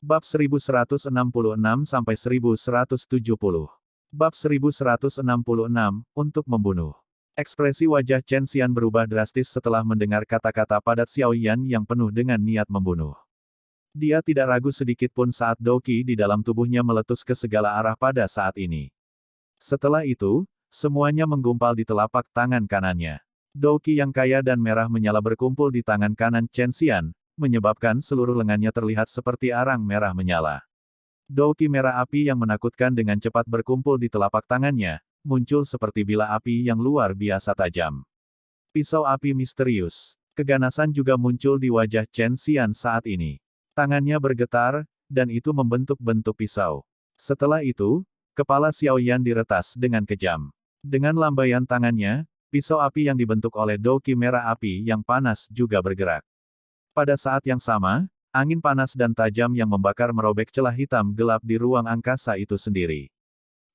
Bab 1166-1170. Bab 1166, untuk membunuh. Ekspresi wajah Chen Xian berubah drastis setelah mendengar kata-kata padat Xiao Yan yang penuh dengan niat membunuh. Dia tidak ragu sedikit pun saat Doqi di dalam tubuhnya meletus ke segala arah pada saat ini. Setelah itu, semuanya menggumpal di telapak tangan kanannya. Doqi yang kaya dan merah menyala berkumpul di tangan kanan Chen Xian, menyebabkan seluruh lengannya terlihat seperti arang merah menyala. Doqi merah api yang menakutkan dengan cepat berkumpul di telapak tangannya, muncul seperti bila api yang luar biasa tajam. Pisau api misterius. Keganasan juga muncul di wajah Chen Xian saat ini. Tangannya bergetar, dan itu membentuk-bentuk pisau. Setelah itu, kepala Xiao Yan diretas dengan kejam. Dengan lambaian tangannya, pisau api yang dibentuk oleh Doqi merah api yang panas juga bergerak. Pada saat yang sama, angin panas dan tajam yang membakar merobek celah hitam gelap di ruang angkasa itu sendiri.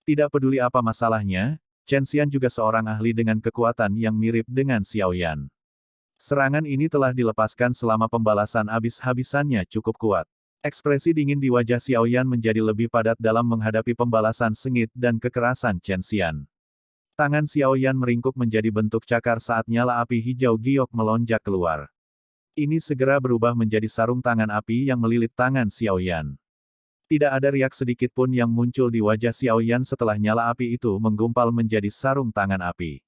Tidak peduli apa masalahnya, Chen Xian juga seorang ahli dengan kekuatan yang mirip dengan Xiao Yan. Serangan ini telah dilepaskan selama pembalasan habis-habisannya cukup kuat. Ekspresi dingin di wajah Xiao Yan menjadi lebih padat dalam menghadapi pembalasan sengit dan kekerasan Chen Xian. Tangan Xiao Yan meringkuk menjadi bentuk cakar saat nyala api hijau giok melonjak keluar. Ini segera berubah menjadi sarung tangan api yang melilit tangan Xiao Yan. Tidak ada riak sedikit pun yang muncul di wajah Xiao Yan setelah nyala api itu menggumpal menjadi sarung tangan api.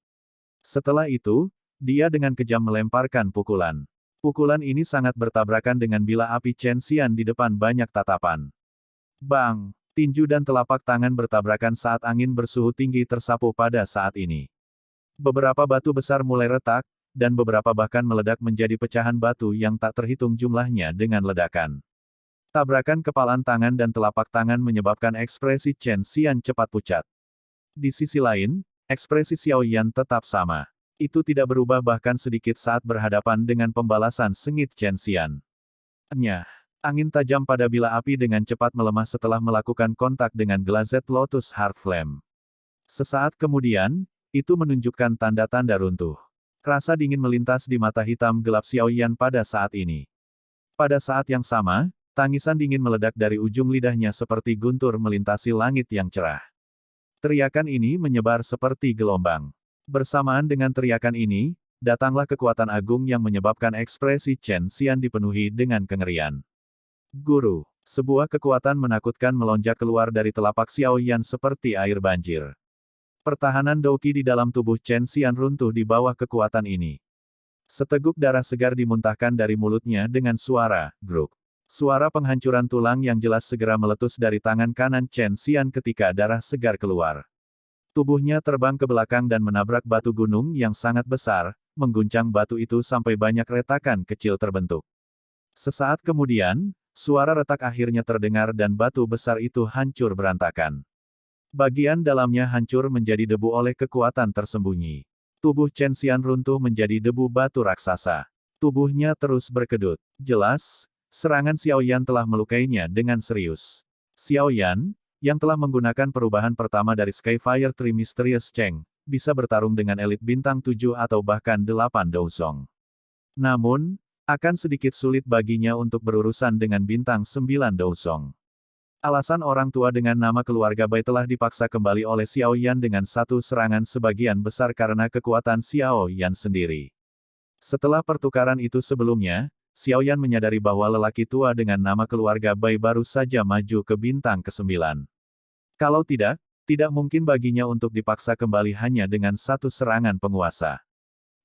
Setelah itu, dia dengan kejam melemparkan pukulan. Pukulan ini sangat bertabrakan dengan bila api Chen Xian di depan banyak tatapan. Bang! Tinju dan telapak tangan bertabrakan saat angin bersuhu tinggi tersapu pada saat ini. Beberapa batu besar mulai retak, dan beberapa bahkan meledak menjadi pecahan batu yang tak terhitung jumlahnya dengan ledakan. Tabrakan kepalan tangan dan telapak tangan menyebabkan ekspresi Chen Xian cepat pucat. Di sisi lain, ekspresi Xiao Yan tetap sama. Itu tidak berubah bahkan sedikit saat berhadapan dengan pembalasan sengit Chen Xian. Nyah! Angin tajam pada bila api dengan cepat melemah setelah melakukan kontak dengan Glazed Lotus Heart Flame. Sesaat kemudian, itu menunjukkan tanda-tanda runtuh. Rasa dingin melintas di mata hitam gelap Xiao Yan pada saat ini. Pada saat yang sama, tangisan dingin meledak dari ujung lidahnya seperti guntur melintasi langit yang cerah. Teriakan ini menyebar seperti gelombang. Bersamaan dengan teriakan ini, datanglah kekuatan agung yang menyebabkan ekspresi Chen Xian dipenuhi dengan kengerian. Guru, sebuah kekuatan menakutkan melonjak keluar dari telapak Xiao Yan seperti air banjir. Pertahanan Doqi di dalam tubuh Chen Xian runtuh di bawah kekuatan ini. Seteguk darah segar dimuntahkan dari mulutnya dengan suara gruk. Suara penghancuran tulang yang jelas segera meletus dari tangan kanan Chen Xian ketika darah segar keluar. Tubuhnya terbang ke belakang dan menabrak batu gunung yang sangat besar, mengguncang batu itu sampai banyak retakan kecil terbentuk. Sesaat kemudian, suara retak akhirnya terdengar dan batu besar itu hancur berantakan. Bagian dalamnya hancur menjadi debu oleh kekuatan tersembunyi. Tubuh Chen Xian runtuh menjadi debu batu raksasa. Tubuhnya terus berkedut. Jelas, serangan Xiao Yan telah melukainya dengan serius. Xiao Yan, yang telah menggunakan perubahan pertama dari Skyfire Tree Mysterious Cheng, bisa bertarung dengan elit bintang 7 atau bahkan 8 Douzong. Namun, akan sedikit sulit baginya untuk berurusan dengan bintang 9 Douzong. Alasan orang tua dengan nama keluarga Bai telah dipaksa kembali oleh Xiao Yan dengan satu serangan sebagian besar karena kekuatan Xiao Yan sendiri. Setelah pertukaran itu sebelumnya, Xiao Yan menyadari bahwa lelaki tua dengan nama keluarga Bai baru saja maju ke bintang ke-9. Kalau tidak, tidak mungkin baginya untuk dipaksa kembali hanya dengan satu serangan penguasa.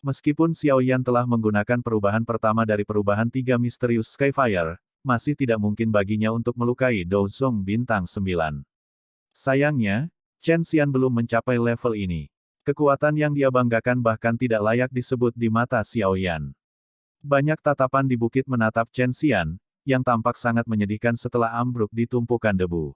Meskipun Xiao Yan telah menggunakan perubahan pertama dari perubahan 3 Misterius Skyfire, masih tidak mungkin baginya untuk melukai Douzong bintang 9. Sayangnya, Chen Xian belum mencapai level ini. Kekuatan yang dia banggakan bahkan tidak layak disebut di mata Xiao Yan. Banyak tatapan di bukit menatap Chen Xian, yang tampak sangat menyedihkan setelah ambruk di tumpukan debu.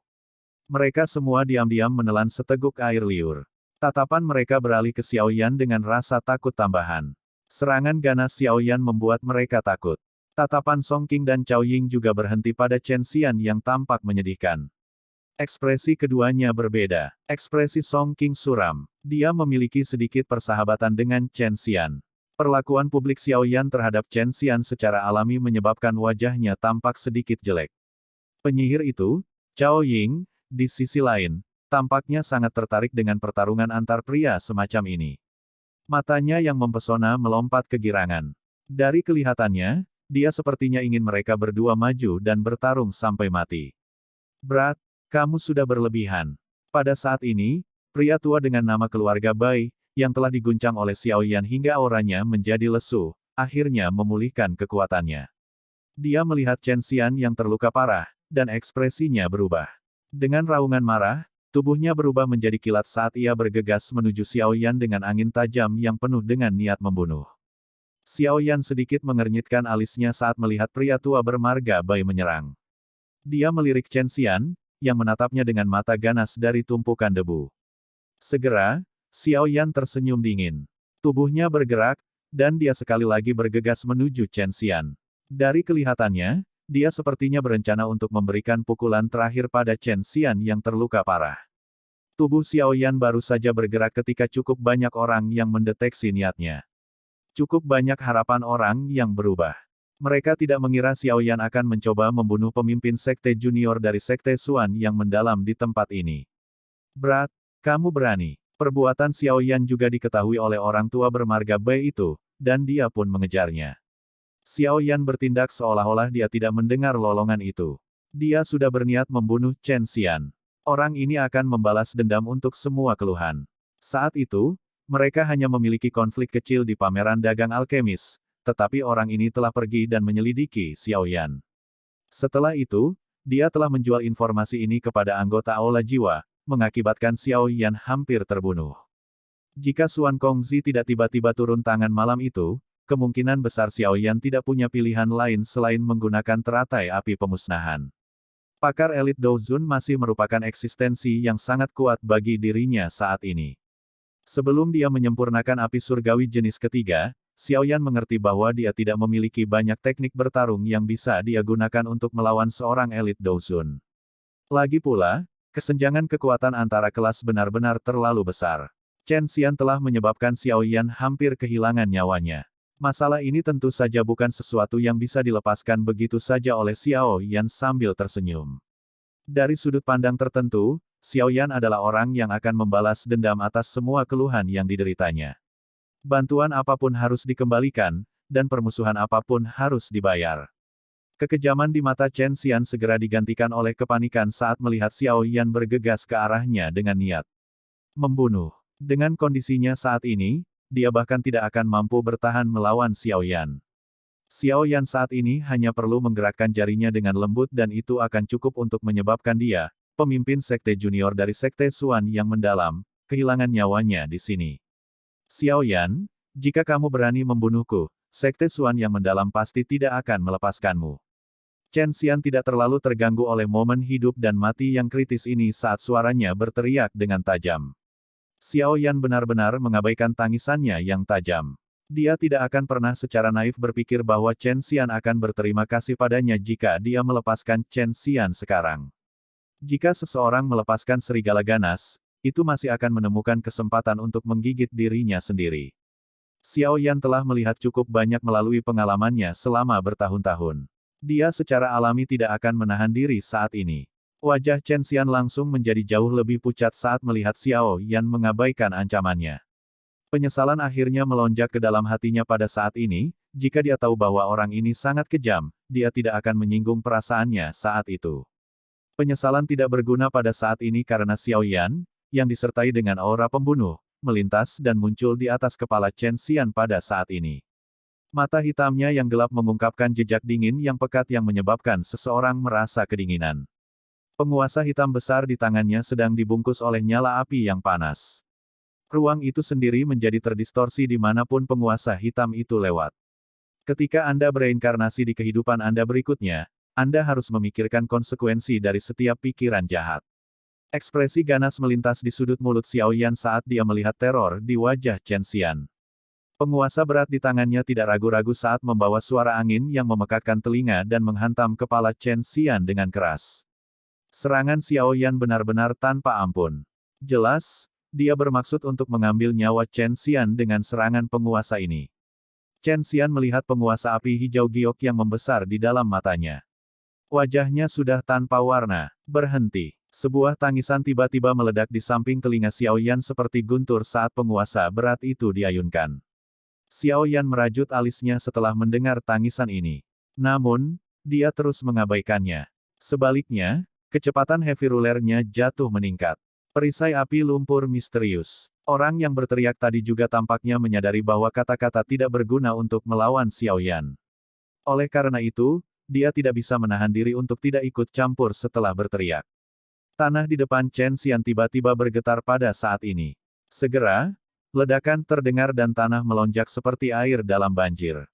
Mereka semua diam-diam menelan seteguk air liur. Tatapan mereka beralih ke Xiao Yan dengan rasa takut tambahan. Serangan ganas Xiao Yan membuat mereka takut. Tatapan Song Qing dan Cao Ying juga berhenti pada Chen Xian yang tampak menyedihkan. Ekspresi keduanya berbeda. Ekspresi Song Qing suram. Dia memiliki sedikit persahabatan dengan Chen Xian. Perlakuan publik Xiao Yan terhadap Chen Xian secara alami menyebabkan wajahnya tampak sedikit jelek. Penyihir itu, Cao Ying, di sisi lain, tampaknya sangat tertarik dengan pertarungan antar pria semacam ini. Matanya yang mempesona melompat kegirangan. Dari kelihatannya, dia sepertinya ingin mereka berdua maju dan bertarung sampai mati. Berat, kamu sudah berlebihan. Pada saat ini, pria tua dengan nama keluarga Bai, yang telah diguncang oleh Xiao Yan hingga auranya menjadi lesu, akhirnya memulihkan kekuatannya. Dia melihat Chen Xian yang terluka parah, dan ekspresinya berubah. Dengan raungan marah, tubuhnya berubah menjadi kilat saat ia bergegas menuju Xiao Yan dengan angin tajam yang penuh dengan niat membunuh. Xiao Yan sedikit mengernyitkan alisnya saat melihat pria tua bermarga Bai menyerang. Dia melirik Chen Xian, yang menatapnya dengan mata ganas dari tumpukan debu. Segera, Xiao Yan tersenyum dingin. Tubuhnya bergerak, dan dia sekali lagi bergegas menuju Chen Xian. Dari kelihatannya, dia sepertinya berencana untuk memberikan pukulan terakhir pada Chen Xian yang terluka parah. Tubuh Xiao Yan baru saja bergerak ketika cukup banyak orang yang mendeteksi niatnya. Cukup banyak harapan orang yang berubah. Mereka tidak mengira Xiao Yan akan mencoba membunuh pemimpin sekte junior dari sekte Xuan yang mendalam di tempat ini. Berat, kamu berani. Perbuatan Xiao Yan juga diketahui oleh orang tua bermarga Bai itu, dan dia pun mengejarnya. Xiao Yan bertindak seolah-olah dia tidak mendengar lolongan itu. Dia sudah berniat membunuh Chen Xian. Orang ini akan membalas dendam untuk semua keluhan. Saat itu, mereka hanya memiliki konflik kecil di pameran dagang alkemis, tetapi orang ini telah pergi dan menyelidiki Xiao Yan. Setelah itu, dia telah menjual informasi ini kepada anggota Aula Jiwa, mengakibatkan Xiao Yan hampir terbunuh. Jika Xuan Kongzi tidak tiba-tiba turun tangan malam itu, kemungkinan besar Xiao Yan tidak punya pilihan lain selain menggunakan teratai api pemusnahan. Pakar elit Douzun masih merupakan eksistensi yang sangat kuat bagi dirinya saat ini. Sebelum dia menyempurnakan api surgawi jenis ketiga, Xiao Yan mengerti bahwa dia tidak memiliki banyak teknik bertarung yang bisa dia gunakan untuk melawan seorang elit Douzun. Lagi pula, kesenjangan kekuatan antara kelas benar-benar terlalu besar. Chen Xian telah menyebabkan Xiao Yan hampir kehilangan nyawanya. Masalah ini tentu saja bukan sesuatu yang bisa dilepaskan begitu saja oleh Xiao Yan sambil tersenyum. Dari sudut pandang tertentu, Xiao Yan adalah orang yang akan membalas dendam atas semua keluhan yang dideritanya. Bantuan apapun harus dikembalikan, dan permusuhan apapun harus dibayar. Kekejaman di mata Chen Xian segera digantikan oleh kepanikan saat melihat Xiao Yan bergegas ke arahnya dengan niat membunuh. Dengan kondisinya saat ini, dia bahkan tidak akan mampu bertahan melawan Xiao Yan. Xiao Yan saat ini hanya perlu menggerakkan jarinya dengan lembut dan itu akan cukup untuk menyebabkan dia, pemimpin sekte junior dari sekte Xuan yang mendalam, kehilangan nyawanya di sini. Xiao Yan, jika kamu berani membunuhku, sekte Xuan yang mendalam pasti tidak akan melepaskanmu. Chen Xian tidak terlalu terganggu oleh momen hidup dan mati yang kritis ini saat suaranya berteriak dengan tajam. Xiao Yan benar-benar mengabaikan tangisannya yang tajam. Dia tidak akan pernah secara naif berpikir bahwa Chen Xian akan berterima kasih padanya jika dia melepaskan Chen Xian sekarang. Jika seseorang melepaskan serigala ganas, itu masih akan menemukan kesempatan untuk menggigit dirinya sendiri. Xiao Yan telah melihat cukup banyak melalui pengalamannya selama bertahun-tahun. Dia secara alami tidak akan menahan diri saat ini. Wajah Chen Xian langsung menjadi jauh lebih pucat saat melihat Xiao Yan mengabaikan ancamannya. Penyesalan akhirnya melonjak ke dalam hatinya pada saat ini, jika dia tahu bahwa orang ini sangat kejam, dia tidak akan menyinggung perasaannya saat itu. Penyesalan tidak berguna pada saat ini karena Xiao Yan, yang disertai dengan aura pembunuh, melintas dan muncul di atas kepala Chen Xian pada saat ini. Mata hitamnya yang gelap mengungkapkan jejak dingin yang pekat yang menyebabkan seseorang merasa kedinginan. Penguasa hitam besar di tangannya sedang dibungkus oleh nyala api yang panas. Ruang itu sendiri menjadi terdistorsi dimanapun penguasa hitam itu lewat. Ketika Anda bereinkarnasi di kehidupan Anda berikutnya, Anda harus memikirkan konsekuensi dari setiap pikiran jahat. Ekspresi ganas melintas di sudut mulut Xiao Yan saat dia melihat teror di wajah Chen Xian. Penguasa berat di tangannya tidak ragu-ragu saat membawa suara angin yang memekakkan telinga dan menghantam kepala Chen Xian dengan keras. Serangan Xiao Yan benar-benar tanpa ampun. Jelas, dia bermaksud untuk mengambil nyawa Chen Xian dengan serangan penguasa ini. Chen Xian melihat penguasa api hijau giok yang membesar di dalam matanya. Wajahnya sudah tanpa warna. Berhenti. Sebuah tangisan tiba-tiba meledak di samping telinga Xiao Yan seperti guntur saat penguasa berat itu diayunkan. Xiao Yan merajut alisnya setelah mendengar tangisan ini. Namun, dia terus mengabaikannya. Sebaliknya, kecepatan heavy rulernya jatuh meningkat. Perisai api lumpur misterius. Orang yang berteriak tadi juga tampaknya menyadari bahwa kata-kata tidak berguna untuk melawan Xiao Yan. Oleh karena itu, dia tidak bisa menahan diri untuk tidak ikut campur setelah berteriak. Tanah di depan Chen Xian tiba-tiba bergetar pada saat ini. Segera, ledakan terdengar dan tanah melonjak seperti air dalam banjir.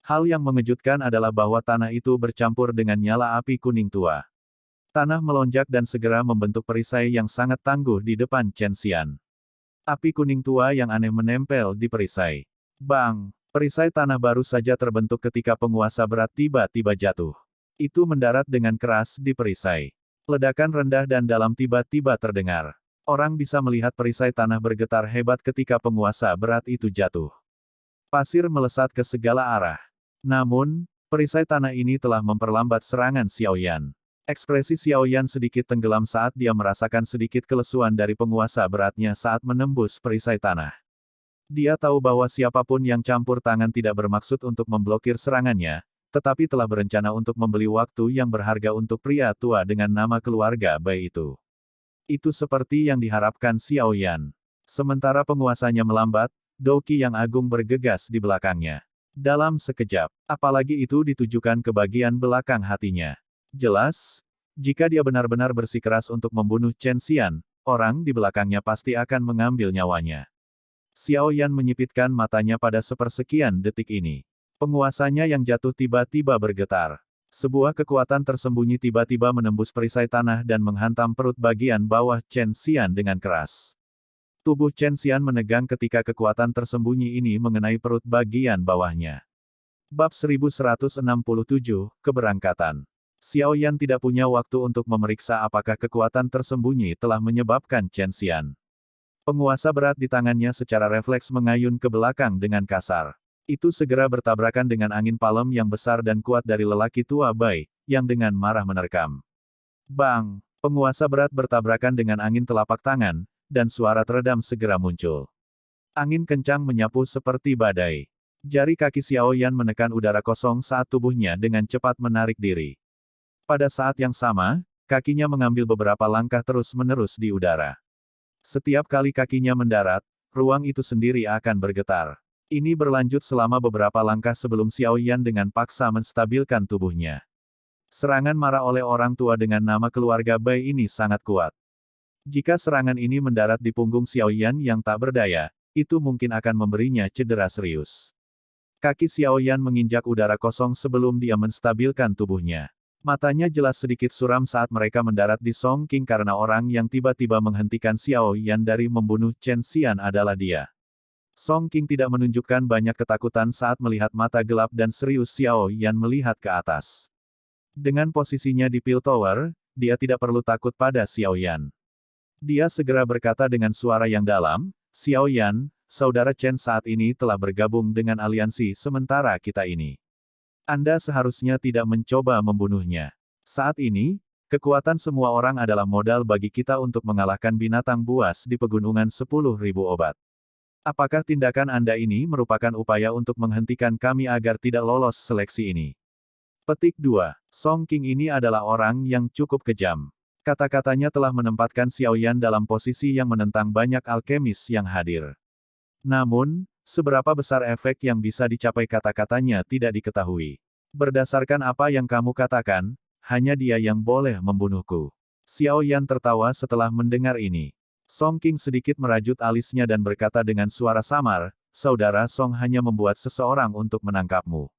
Hal yang mengejutkan adalah bahwa tanah itu bercampur dengan nyala api kuning tua. Tanah melonjak dan segera membentuk perisai yang sangat tangguh di depan Chen Xian. Api kuning tua yang aneh menempel di perisai. Bang! Perisai tanah baru saja terbentuk ketika penguasa berat tiba-tiba jatuh. Itu mendarat dengan keras di perisai. Ledakan rendah dan dalam tiba-tiba terdengar. Orang bisa melihat perisai tanah bergetar hebat ketika penguasa berat itu jatuh. Pasir melesat ke segala arah. Namun, perisai tanah ini telah memperlambat serangan Xiao Yan. Ekspresi Xiao Yan sedikit tenggelam saat dia merasakan sedikit kelesuan dari penguasa beratnya saat menembus perisai tanah. Dia tahu bahwa siapapun yang campur tangan tidak bermaksud untuk memblokir serangannya, tetapi telah berencana untuk membeli waktu yang berharga untuk pria tua dengan nama keluarga Bai itu. Itu seperti yang diharapkan Xiao Yan. Sementara penguasanya melambat, Doqi yang agung bergegas di belakangnya. Dalam sekejap, apalagi itu ditujukan ke bagian belakang hatinya. Jelas, jika dia benar-benar bersikeras untuk membunuh Chen Xian, orang di belakangnya pasti akan mengambil nyawanya. Xiao Yan menyipitkan matanya pada sepersekian detik ini. Penguasanya yang jatuh tiba-tiba bergetar. Sebuah kekuatan tersembunyi tiba-tiba menembus perisai tanah dan menghantam perut bagian bawah Chen Xian dengan keras. Tubuh Chen Xian menegang ketika kekuatan tersembunyi ini mengenai perut bagian bawahnya. Bab 1167, Keberangkatan. Xiao Yan tidak punya waktu untuk memeriksa apakah kekuatan tersembunyi telah menyebabkan Chen Xian. Penguasa berat di tangannya secara refleks mengayun ke belakang dengan kasar. Itu segera bertabrakan dengan angin palem yang besar dan kuat dari lelaki tua Bai, yang dengan marah menerkam. Bang! Penguasa berat bertabrakan dengan angin telapak tangan, dan suara teredam segera muncul. Angin kencang menyapu seperti badai. Jari kaki Xiao Yan menekan udara kosong saat tubuhnya dengan cepat menarik diri. Pada saat yang sama, kakinya mengambil beberapa langkah terus-menerus di udara. Setiap kali kakinya mendarat, ruang itu sendiri akan bergetar. Ini berlanjut selama beberapa langkah sebelum Xiao Yan dengan paksa menstabilkan tubuhnya. Serangan marah oleh orang tua dengan nama keluarga Bai ini sangat kuat. Jika serangan ini mendarat di punggung Xiao Yan yang tak berdaya, itu mungkin akan memberinya cedera serius. Kaki Xiao Yan menginjak udara kosong sebelum dia menstabilkan tubuhnya. Matanya jelas sedikit suram saat mereka mendarat di Song Qing karena orang yang tiba-tiba menghentikan Xiao Yan dari membunuh Chen Xian adalah dia. Song Qing tidak menunjukkan banyak ketakutan saat melihat mata gelap dan serius Xiao Yan melihat ke atas. Dengan posisinya di Pil Tower, dia tidak perlu takut pada Xiao Yan. Dia segera berkata dengan suara yang dalam, Xiao Yan, saudara Chen saat ini telah bergabung dengan aliansi sementara kita ini. Anda seharusnya tidak mencoba membunuhnya. Saat ini, kekuatan semua orang adalah modal bagi kita untuk mengalahkan binatang buas di pegunungan 10.000 obat. Apakah tindakan Anda ini merupakan upaya untuk menghentikan kami agar tidak lolos seleksi ini? Petik 2. Song Qing ini adalah orang yang cukup kejam. Kata-katanya telah menempatkan Xiao Yan dalam posisi yang menentang banyak alkemis yang hadir. Namun, seberapa besar efek yang bisa dicapai kata-katanya tidak diketahui. Berdasarkan apa yang kamu katakan, hanya dia yang boleh membunuhku. Xiao Yan tertawa setelah mendengar ini. Song Qing sedikit merajut alisnya dan berkata dengan suara samar, Saudara Song hanya membuat seseorang untuk menangkapmu.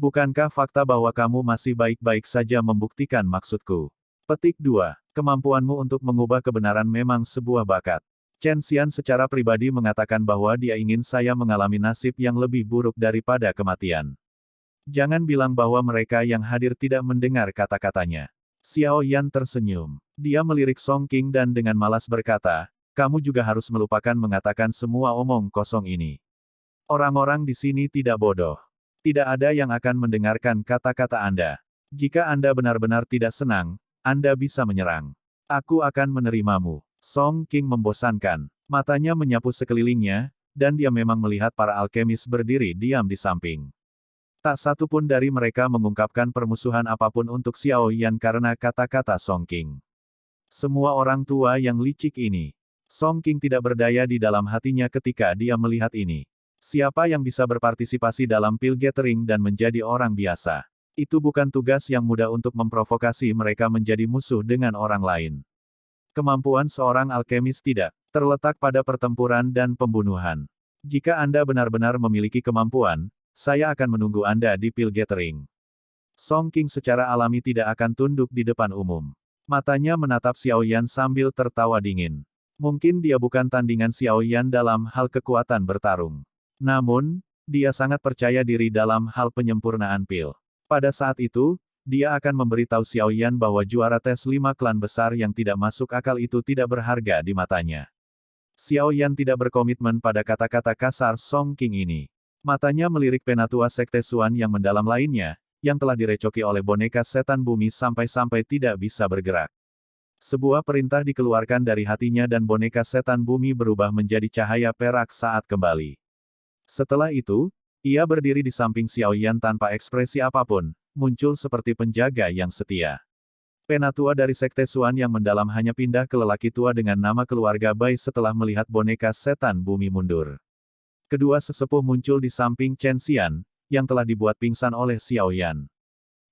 Bukankah fakta bahwa kamu masih baik-baik saja membuktikan maksudku? Petik 2. Kemampuanmu untuk mengubah kebenaran memang sebuah bakat. Chen Xian secara pribadi mengatakan bahwa dia ingin saya mengalami nasib yang lebih buruk daripada kematian. Jangan bilang bahwa mereka yang hadir tidak mendengar kata-katanya. Xiao Yan tersenyum. Dia melirik Song Qing dan dengan malas berkata, kamu juga harus melupakan mengatakan semua omong kosong ini. Orang-orang di sini tidak bodoh. Tidak ada yang akan mendengarkan kata-kata Anda. Jika Anda benar-benar tidak senang, Anda bisa menyerang. Aku akan menerimamu. Song King membosankan. Matanya menyapu sekelilingnya, dan dia memang melihat para alkemis berdiri diam di samping. Tak satu pun dari mereka mengungkapkan permusuhan apapun untuk Xiao Yan karena kata-kata Song King. Semua orang tua yang licik ini. Song King tidak berdaya di dalam hatinya ketika dia melihat ini. Siapa yang bisa berpartisipasi dalam pil gathering dan menjadi orang biasa? Itu bukan tugas yang mudah untuk memprovokasi mereka menjadi musuh dengan orang lain. Kemampuan seorang alkemis tidak terletak pada pertempuran dan pembunuhan. Jika Anda benar-benar memiliki kemampuan, saya akan menunggu Anda di pil gathering. Song King secara alami tidak akan tunduk di depan umum. Matanya menatap Xiao Yan sambil tertawa dingin. Mungkin dia bukan tandingan Xiao Yan dalam hal kekuatan bertarung. Namun, dia sangat percaya diri dalam hal penyempurnaan pil. Pada saat itu, dia akan memberitahu Xiao Yan bahwa juara tes 5 klan besar yang tidak masuk akal itu tidak berharga di matanya. Xiao Yan tidak berkomitmen pada kata-kata kasar Song King ini. Matanya melirik penatua Sekte Xuan yang mendalam lainnya, yang telah direcoki oleh boneka setan bumi sampai-sampai tidak bisa bergerak. Sebuah perintah dikeluarkan dari hatinya dan boneka setan bumi berubah menjadi cahaya perak saat kembali. Setelah itu, ia berdiri di samping Xiao Yan tanpa ekspresi apapun, muncul seperti penjaga yang setia. Penatua dari Sekte Xuan yang mendalam hanya pindah ke lelaki tua dengan nama keluarga Bai setelah melihat boneka setan bumi mundur. Kedua sesepuh muncul di samping Chen Xian, yang telah dibuat pingsan oleh Xiao Yan.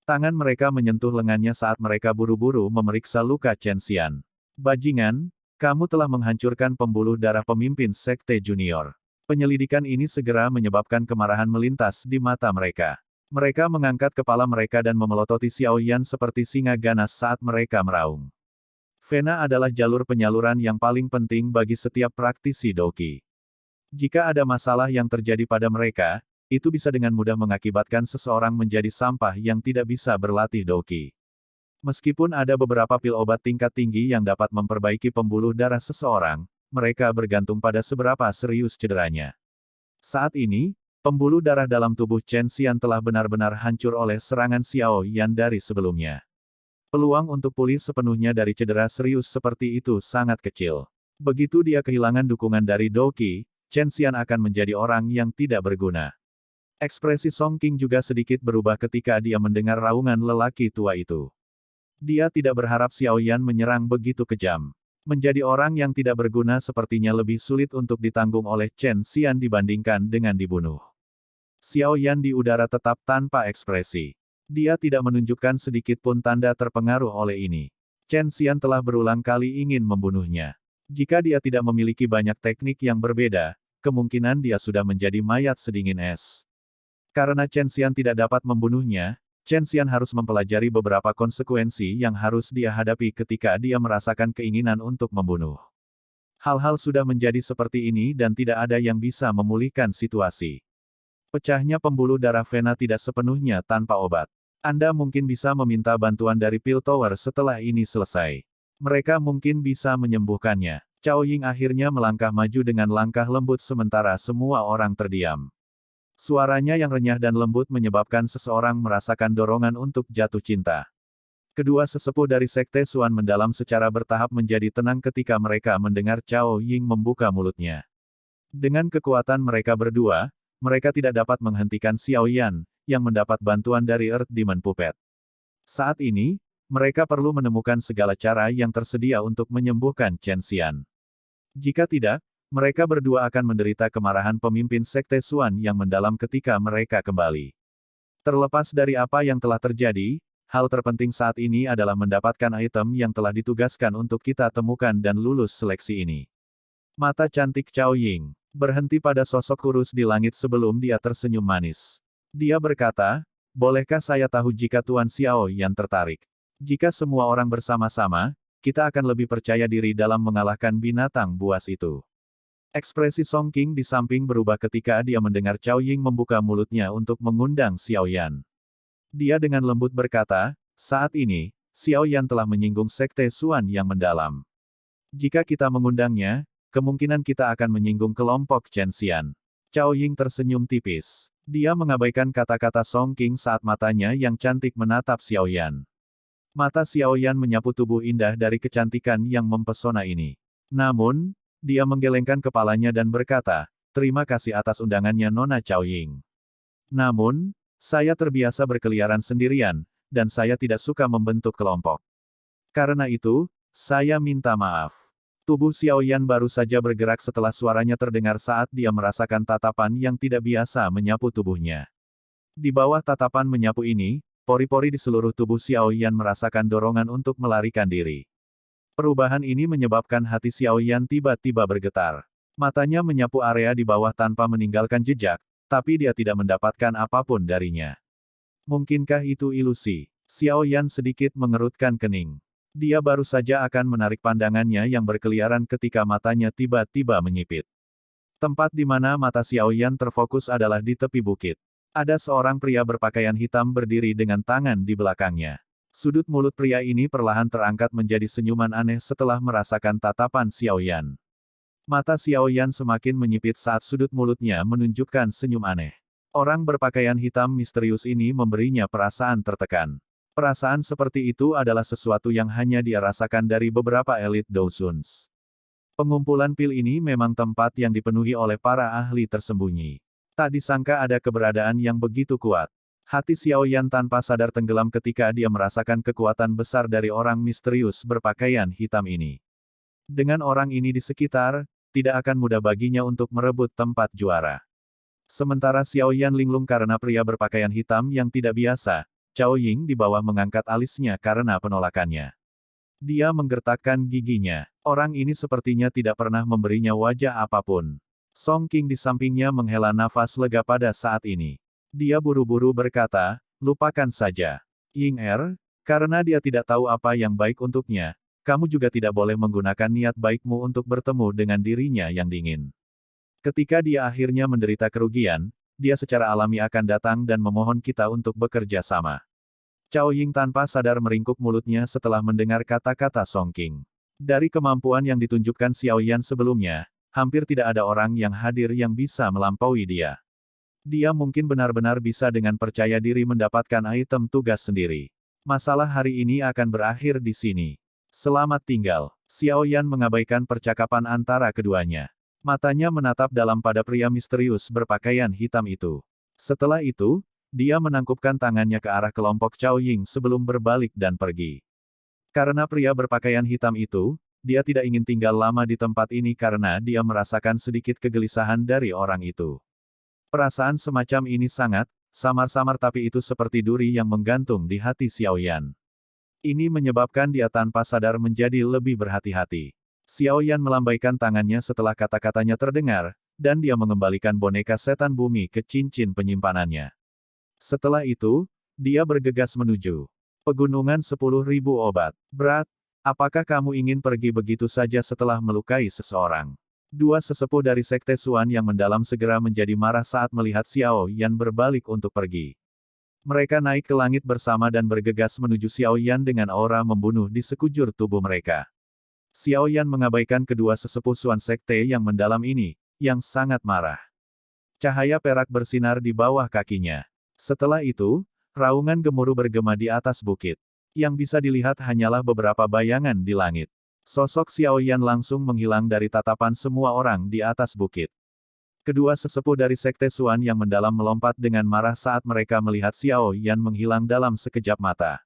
Tangan mereka menyentuh lengannya saat mereka buru-buru memeriksa luka Chen Xian. Bajingan, kamu telah menghancurkan pembuluh darah pemimpin Sekte Junior. Penyelidikan ini segera menyebabkan kemarahan melintas di mata mereka. Mereka mengangkat kepala mereka dan memelototi Xiao Yan seperti singa ganas saat mereka meraung. Vena adalah jalur penyaluran yang paling penting bagi setiap praktisi Doqi. Jika ada masalah yang terjadi pada mereka, itu bisa dengan mudah mengakibatkan seseorang menjadi sampah yang tidak bisa berlatih Doqi. Meskipun ada beberapa pil obat tingkat tinggi yang dapat memperbaiki pembuluh darah seseorang, mereka bergantung pada seberapa serius cederanya. Saat ini, pembuluh darah dalam tubuh Chen Xian telah benar-benar hancur oleh serangan Xiao Yan dari sebelumnya. Peluang untuk pulih sepenuhnya dari cedera serius seperti itu sangat kecil. Begitu dia kehilangan dukungan dari Doqi, Chen Xian akan menjadi orang yang tidak berguna. Ekspresi Song King juga sedikit berubah ketika dia mendengar raungan lelaki tua itu. Dia tidak berharap Xiao Yan menyerang begitu kejam. Menjadi orang yang tidak berguna sepertinya lebih sulit untuk ditanggung oleh Chen Xian dibandingkan dengan dibunuh. Xiao Yan di udara tetap tanpa ekspresi. Dia tidak menunjukkan sedikit pun tanda terpengaruh oleh ini. Chen Xian telah berulang kali ingin membunuhnya. Jika dia tidak memiliki banyak teknik yang berbeda, kemungkinan dia sudah menjadi mayat sedingin es. Karena Chen Xian tidak dapat membunuhnya, Chen Xian harus mempelajari beberapa konsekuensi yang harus dia hadapi ketika dia merasakan keinginan untuk membunuh. Hal-hal sudah menjadi seperti ini dan tidak ada yang bisa memulihkan situasi. Pecahnya pembuluh darah Vena tidak sepenuhnya tanpa obat. Anda mungkin bisa meminta bantuan dari Pil Tower setelah ini selesai. Mereka mungkin bisa menyembuhkannya. Cao Ying akhirnya melangkah maju dengan langkah lembut sementara semua orang terdiam. Suaranya yang renyah dan lembut menyebabkan seseorang merasakan dorongan untuk jatuh cinta. Kedua sesepuh dari Sekte Xuan mendalam secara bertahap menjadi tenang ketika mereka mendengar Cao Ying membuka mulutnya. Dengan kekuatan mereka berdua, mereka tidak dapat menghentikan Xiao Yan, yang mendapat bantuan dari Earth Demon Puppet. Saat ini, mereka perlu menemukan segala cara yang tersedia untuk menyembuhkan Chen Xian. Jika tidak, mereka berdua akan menderita kemarahan pemimpin Sekte Xuan yang mendalam ketika mereka kembali. Terlepas dari apa yang telah terjadi, hal terpenting saat ini adalah mendapatkan item yang telah ditugaskan untuk kita temukan dan lulus seleksi ini. Mata cantik Cao Ying berhenti pada sosok kurus di langit sebelum dia tersenyum manis. Dia berkata, bolehkah saya tahu jika Tuan Xiao Yan tertarik? Jika semua orang bersama-sama, kita akan lebih percaya diri dalam mengalahkan binatang buas itu. Ekspresi Song King di samping berubah ketika dia mendengar Cao Ying membuka mulutnya untuk mengundang Xiao Yan. Dia dengan lembut berkata, saat ini, Xiao Yan telah menyinggung Sekte Xuan yang mendalam. Jika kita mengundangnya, kemungkinan kita akan menyinggung kelompok Chen Xian. Cao Ying tersenyum tipis. Dia mengabaikan kata-kata Song King saat matanya yang cantik menatap Xiao Yan. Mata Xiao Yan menyapu tubuh indah dari kecantikan yang mempesona ini. Namun, dia menggelengkan kepalanya dan berkata, "Terima kasih atas undangannya Nona Cao Ying. Namun, saya terbiasa berkeliaran sendirian, dan saya tidak suka membentuk kelompok. Karena itu, saya minta maaf." Tubuh Xiao Yan baru saja bergerak setelah suaranya terdengar saat dia merasakan tatapan yang tidak biasa menyapu tubuhnya. Di bawah tatapan menyapu ini, pori-pori di seluruh tubuh Xiao Yan merasakan dorongan untuk melarikan diri. Perubahan ini menyebabkan hati Xiao Yan tiba-tiba bergetar. Matanya menyapu area di bawah tanpa meninggalkan jejak, tapi dia tidak mendapatkan apapun darinya. Mungkinkah itu ilusi? Xiao Yan sedikit mengerutkan kening. Dia baru saja akan menarik pandangannya yang berkeliaran ketika matanya tiba-tiba menyipit. Tempat di mana mata Xiao Yan terfokus adalah di tepi bukit. Ada seorang pria berpakaian hitam berdiri dengan tangan di belakangnya. Sudut mulut pria ini perlahan terangkat menjadi senyuman aneh setelah merasakan tatapan Xiao Yan. Mata Xiao Yan semakin menyipit saat sudut mulutnya menunjukkan senyum aneh. Orang berpakaian hitam misterius ini memberinya perasaan tertekan. Perasaan seperti itu adalah sesuatu yang hanya dia rasakan dari beberapa elit Dousuns. Pengumpulan pil ini memang tempat yang dipenuhi oleh para ahli tersembunyi. Tak disangka ada keberadaan yang begitu kuat. Hati Xiao Yan tanpa sadar tenggelam ketika dia merasakan kekuatan besar dari orang misterius berpakaian hitam ini. Dengan orang ini di sekitar, tidak akan mudah baginya untuk merebut tempat juara. Sementara Xiao Yan linglung karena pria berpakaian hitam yang tidak biasa, Cao Ying di bawah mengangkat alisnya karena penolakannya. Dia menggertakkan giginya. Orang ini sepertinya tidak pernah memberinya wajah apapun. Song King di sampingnya menghela nafas lega pada saat ini. Dia buru-buru berkata, "Lupakan saja. Ying karena dia tidak tahu apa yang baik untuknya, kamu juga tidak boleh menggunakan niat baikmu untuk bertemu dengan dirinya yang dingin. Ketika dia akhirnya menderita kerugian, dia secara alami akan datang dan memohon kita untuk bekerja sama." Cao Ying tanpa sadar meringkuk mulutnya setelah mendengar kata-kata Song King. Dari kemampuan yang ditunjukkan Xiao Yan sebelumnya, hampir tidak ada orang yang hadir yang bisa melampaui dia. Dia mungkin benar-benar bisa dengan percaya diri mendapatkan item tugas sendiri. Masalah hari ini akan berakhir di sini. Selamat tinggal. Xiao Yan mengabaikan percakapan antara keduanya. Matanya menatap dalam pada pria misterius berpakaian hitam itu. Setelah itu, dia menangkupkan tangannya ke arah kelompok Cao Ying sebelum berbalik dan pergi. Karena pria berpakaian hitam itu, dia tidak ingin tinggal lama di tempat ini karena dia merasakan sedikit kegelisahan dari orang itu. Perasaan semacam ini sangat samar-samar tapi itu seperti duri yang menggantung di hati Xiao Yan. Ini menyebabkan dia tanpa sadar menjadi lebih berhati-hati. Xiao Yan melambaikan tangannya setelah kata-katanya terdengar, dan dia mengembalikan boneka setan bumi ke cincin penyimpanannya. Setelah itu, dia bergegas menuju pegunungan 10.000 obat. Berat, apakah kamu ingin pergi begitu saja setelah melukai seseorang? Dua sesepuh dari Sekte Xuan yang mendalam segera menjadi marah saat melihat Xiao Yan berbalik untuk pergi. Mereka naik ke langit bersama dan bergegas menuju Xiao Yan dengan aura membunuh di sekujur tubuh mereka. Xiao Yan mengabaikan kedua sesepuh Xuan Sekte yang mendalam ini, yang sangat marah. Cahaya perak bersinar di bawah kakinya. Setelah itu, raungan gemuruh bergema di atas bukit. Yang bisa dilihat hanyalah beberapa bayangan di langit. Sosok Xiao Yan langsung menghilang dari tatapan semua orang di atas bukit. Kedua sesepuh dari Sekte Xuan yang mendalam melompat dengan marah saat mereka melihat Xiao Yan menghilang dalam sekejap mata.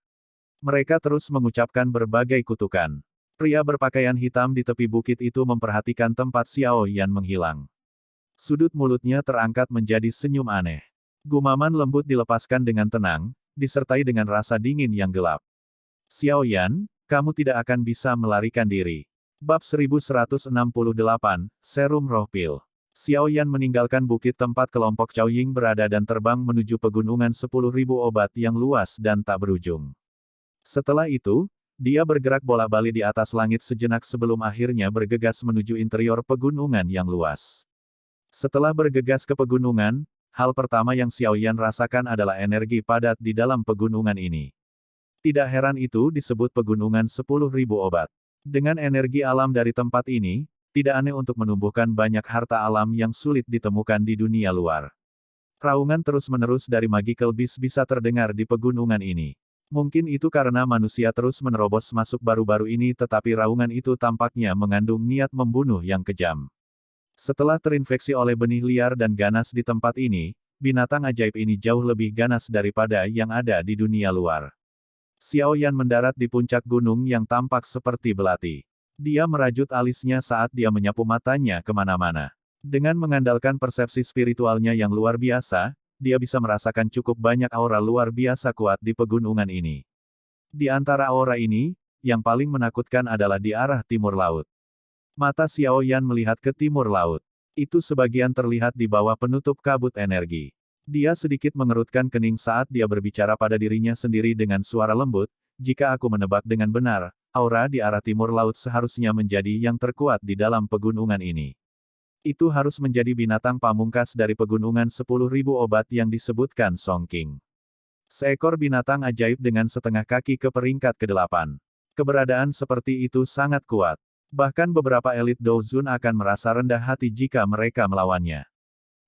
Mereka terus mengucapkan berbagai kutukan. Pria berpakaian hitam di tepi bukit itu memperhatikan tempat Xiao Yan menghilang. Sudut mulutnya terangkat menjadi senyum aneh. Gumaman lembut dilepaskan dengan tenang, disertai dengan rasa dingin yang gelap. Xiao Yan, kamu tidak akan bisa melarikan diri. Bab 1168, Serum Roh Pil. Xiao Yan meninggalkan bukit tempat kelompok Cao Ying berada dan terbang menuju pegunungan 10.000 obat yang luas dan tak berujung. Setelah itu, dia bergerak bola-balik di atas langit sejenak sebelum akhirnya bergegas menuju interior pegunungan yang luas. Setelah bergegas ke pegunungan, hal pertama yang Xiao Yan rasakan adalah energi padat di dalam pegunungan ini. Tidak heran itu disebut pegunungan 10.000 obat. Dengan energi alam dari tempat ini, tidak aneh untuk menumbuhkan banyak harta alam yang sulit ditemukan di dunia luar. Raungan terus-menerus dari magical beast bisa terdengar di pegunungan ini. Mungkin itu karena manusia terus menerobos masuk baru-baru ini, tetapi raungan itu tampaknya mengandung niat membunuh yang kejam. Setelah terinfeksi oleh benih liar dan ganas di tempat ini, binatang ajaib ini jauh lebih ganas daripada yang ada di dunia luar. Xiao Yan mendarat di puncak gunung yang tampak seperti belati. Dia merajut alisnya saat dia menyapu matanya kemana-mana. Dengan mengandalkan persepsi spiritualnya yang luar biasa, dia bisa merasakan cukup banyak aura luar biasa kuat di pegunungan ini. Di antara aura ini, yang paling menakutkan adalah di arah timur laut. Mata Xiao Yan melihat ke timur laut. Itu sebagian terlihat di bawah penutup kabut energi. Dia sedikit mengerutkan kening saat dia berbicara pada dirinya sendiri dengan suara lembut, jika aku menebak dengan benar, aura di arah timur laut seharusnya menjadi yang terkuat di dalam pegunungan ini. Itu harus menjadi binatang pamungkas dari pegunungan 10.000 obat yang disebutkan Song King. Seekor binatang ajaib dengan setengah kaki ke peringkat ke-8. Keberadaan seperti itu sangat kuat. Bahkan beberapa elit Douzun akan merasa rendah hati jika mereka melawannya.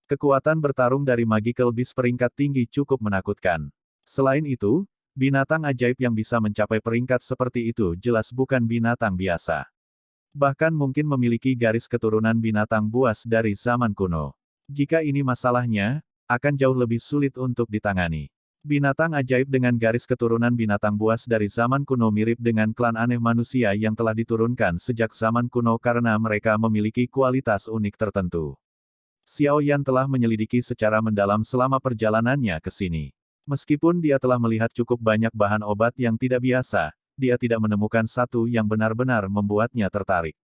Kekuatan bertarung dari magical beast peringkat tinggi cukup menakutkan. Selain itu, binatang ajaib yang bisa mencapai peringkat seperti itu jelas bukan binatang biasa. Bahkan mungkin memiliki garis keturunan binatang buas dari zaman kuno. Jika ini masalahnya, akan jauh lebih sulit untuk ditangani. Binatang ajaib dengan garis keturunan binatang buas dari zaman kuno mirip dengan klan aneh manusia yang telah diturunkan sejak zaman kuno karena mereka memiliki kualitas unik tertentu. Xiao Yan telah menyelidiki secara mendalam selama perjalanannya ke sini. Meskipun dia telah melihat cukup banyak bahan obat yang tidak biasa, dia tidak menemukan satu yang benar-benar membuatnya tertarik.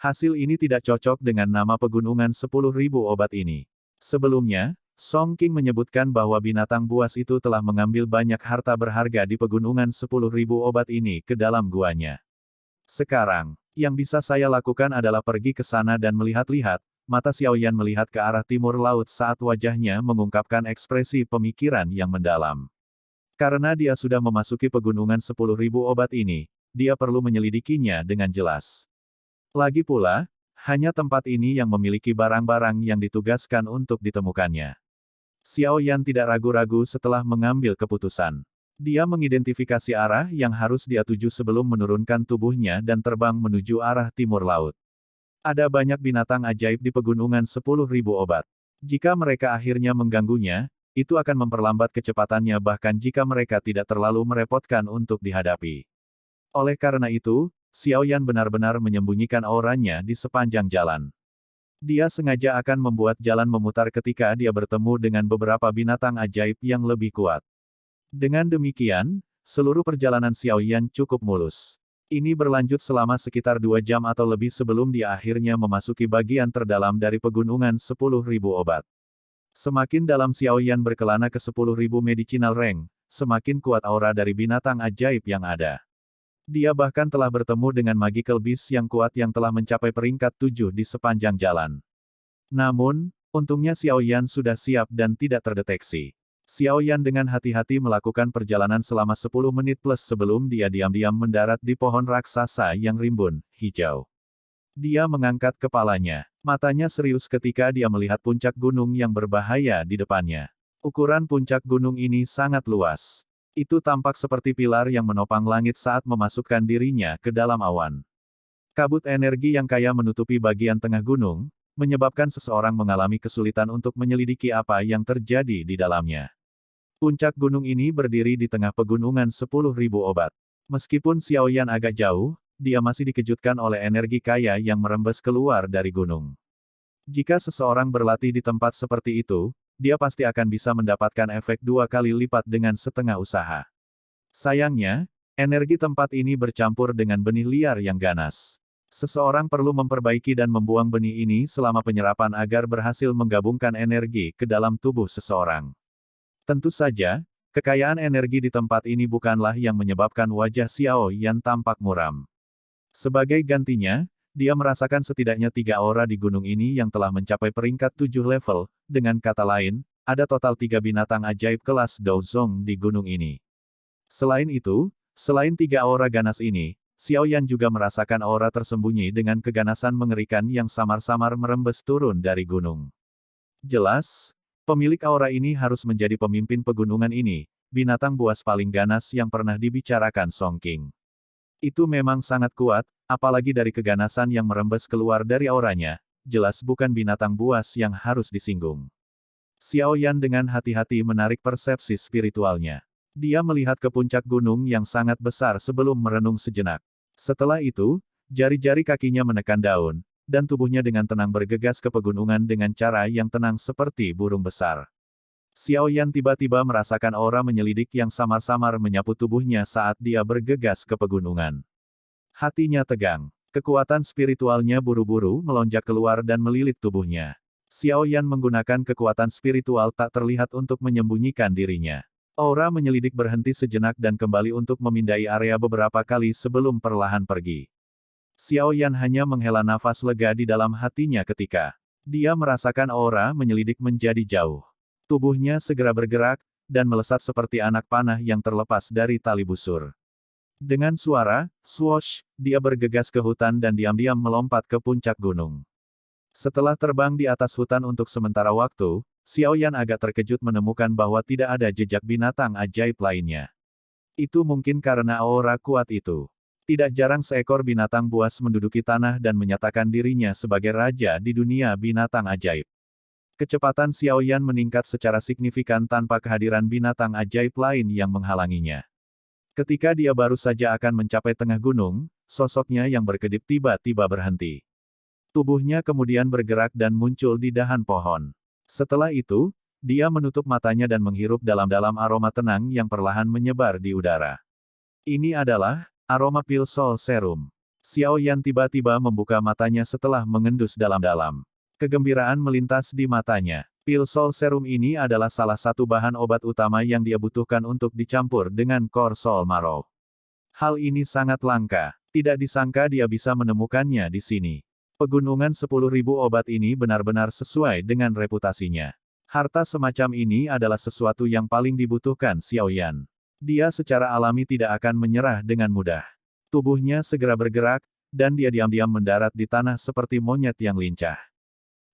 Hasil ini tidak cocok dengan nama pegunungan 10.000 obat ini. Sebelumnya, Song King menyebutkan bahwa binatang buas itu telah mengambil banyak harta berharga di pegunungan 10.000 obat ini ke dalam guanya. Sekarang, yang bisa saya lakukan adalah pergi ke sana dan melihat-lihat. Mata Xiao Yan melihat ke arah timur laut saat wajahnya mengungkapkan ekspresi pemikiran yang mendalam. Karena dia sudah memasuki pegunungan 10.000 obat ini, dia perlu menyelidikinya dengan jelas. Lagi pula, hanya tempat ini yang memiliki barang-barang yang ditugaskan untuk ditemukannya. Xiao Yan tidak ragu-ragu setelah mengambil keputusan. Dia mengidentifikasi arah yang harus dia tuju sebelum menurunkan tubuhnya dan terbang menuju arah timur laut. Ada banyak binatang ajaib di pegunungan 10.000 obat. Jika mereka akhirnya mengganggunya, itu akan memperlambat kecepatannya bahkan jika mereka tidak terlalu merepotkan untuk dihadapi. Oleh karena itu, Xiao Yan benar-benar menyembunyikan auranya di sepanjang jalan. Dia sengaja akan membuat jalan memutar ketika dia bertemu dengan beberapa binatang ajaib yang lebih kuat. Dengan demikian, seluruh perjalanan Xiao Yan cukup mulus. Ini berlanjut selama sekitar 2 jam atau lebih sebelum dia akhirnya memasuki bagian terdalam dari pegunungan 10.000 obat. Semakin dalam Xiao Yan berkelana ke 10.000 medicinal rank, semakin kuat aura dari binatang ajaib yang ada. Dia bahkan telah bertemu dengan magical beast yang kuat yang telah mencapai peringkat 7 di sepanjang jalan. Namun, untungnya Xiao Yan sudah siap dan tidak terdeteksi. Xiao Yan dengan hati-hati melakukan perjalanan selama 10 menit plus sebelum dia diam-diam mendarat di pohon raksasa yang rimbun, hijau. Dia mengangkat kepalanya. Matanya serius ketika dia melihat puncak gunung yang berbahaya di depannya. Ukuran puncak gunung ini sangat luas. Itu tampak seperti pilar yang menopang langit saat memasukkan dirinya ke dalam awan. Kabut energi yang kaya menutupi bagian tengah gunung, menyebabkan seseorang mengalami kesulitan untuk menyelidiki apa yang terjadi di dalamnya. Puncak gunung ini berdiri di tengah pegunungan 10.000 obat. Meskipun Xiao Yan agak jauh, dia masih dikejutkan oleh energi kaya yang merembes keluar dari gunung. Jika seseorang berlatih di tempat seperti itu, dia pasti akan bisa mendapatkan efek 2 kali lipat dengan setengah usaha. Sayangnya, energi tempat ini bercampur dengan benih liar yang ganas. Seseorang perlu memperbaiki dan membuang benih ini selama penyerapan agar berhasil menggabungkan energi ke dalam tubuh seseorang. Tentu saja, kekayaan energi di tempat ini bukanlah yang menyebabkan wajah Xiao Yan tampak muram. Sebagai gantinya, dia merasakan setidaknya 3 aura di gunung ini yang telah mencapai peringkat 7 level, dengan kata lain, ada total 3 binatang ajaib kelas Douzong di gunung ini. Selain itu, selain 3 aura ganas ini, Xiao Yan juga merasakan aura tersembunyi dengan keganasan mengerikan yang samar-samar merembes turun dari gunung. Jelas, Pemilik aura ini harus menjadi pemimpin pegunungan ini, binatang buas paling ganas yang pernah dibicarakan Song King. Itu memang sangat kuat, apalagi dari keganasan yang merembes keluar dari auranya, jelas bukan binatang buas yang harus disinggung. Xiao Yan dengan hati-hati menarik persepsi spiritualnya. Dia melihat ke puncak gunung yang sangat besar sebelum merenung sejenak. Setelah itu, jari-jari kakinya menekan daun, dan tubuhnya dengan tenang bergegas ke pegunungan dengan cara yang tenang seperti burung besar. Xiao Yan tiba-tiba merasakan aura menyelidik yang samar-samar menyapu tubuhnya saat dia bergegas ke pegunungan. Hatinya tegang. Kekuatan spiritualnya buru-buru melonjak keluar dan melilit tubuhnya. Xiao Yan menggunakan kekuatan spiritual tak terlihat untuk menyembunyikan dirinya. Aura menyelidik berhenti sejenak dan kembali untuk memindai area beberapa kali sebelum perlahan pergi. Xiao Yan hanya menghela nafas lega di dalam hatinya ketika dia merasakan aura menyelidik menjadi jauh. Tubuhnya segera bergerak, dan melesat seperti anak panah yang terlepas dari tali busur. Dengan suara, swoosh, dia bergegas ke hutan dan diam-diam melompat ke puncak gunung. Setelah terbang di atas hutan untuk sementara waktu, Xiao Yan agak terkejut menemukan bahwa tidak ada jejak binatang ajaib lainnya. Itu mungkin karena aura kuat itu. Tidak jarang seekor binatang buas menduduki tanah dan menyatakan dirinya sebagai raja di dunia binatang ajaib. Kecepatan Xiao Yan meningkat secara signifikan tanpa kehadiran binatang ajaib lain yang menghalanginya. Ketika dia baru saja akan mencapai tengah gunung, sosoknya yang berkedip tiba-tiba berhenti. Tubuhnya kemudian bergerak dan muncul di dahan pohon. Setelah itu, dia menutup matanya dan menghirup dalam-dalam aroma tenang yang perlahan menyebar di udara. Ini adalah aroma pil Soul Serum. Xiao Yan tiba-tiba membuka matanya setelah mengendus dalam-dalam. Kegembiraan melintas di matanya. Pil Soul Serum ini adalah salah satu bahan obat utama yang dia butuhkan untuk dicampur dengan Core Soul Marrow. Hal ini sangat langka. Tidak disangka dia bisa menemukannya di sini. Pegunungan 10.000 obat ini benar-benar sesuai dengan reputasinya. Harta semacam ini adalah sesuatu yang paling dibutuhkan Xiao Yan. Dia secara alami tidak akan menyerah dengan mudah. Tubuhnya segera bergerak, dan dia diam-diam mendarat di tanah seperti monyet yang lincah.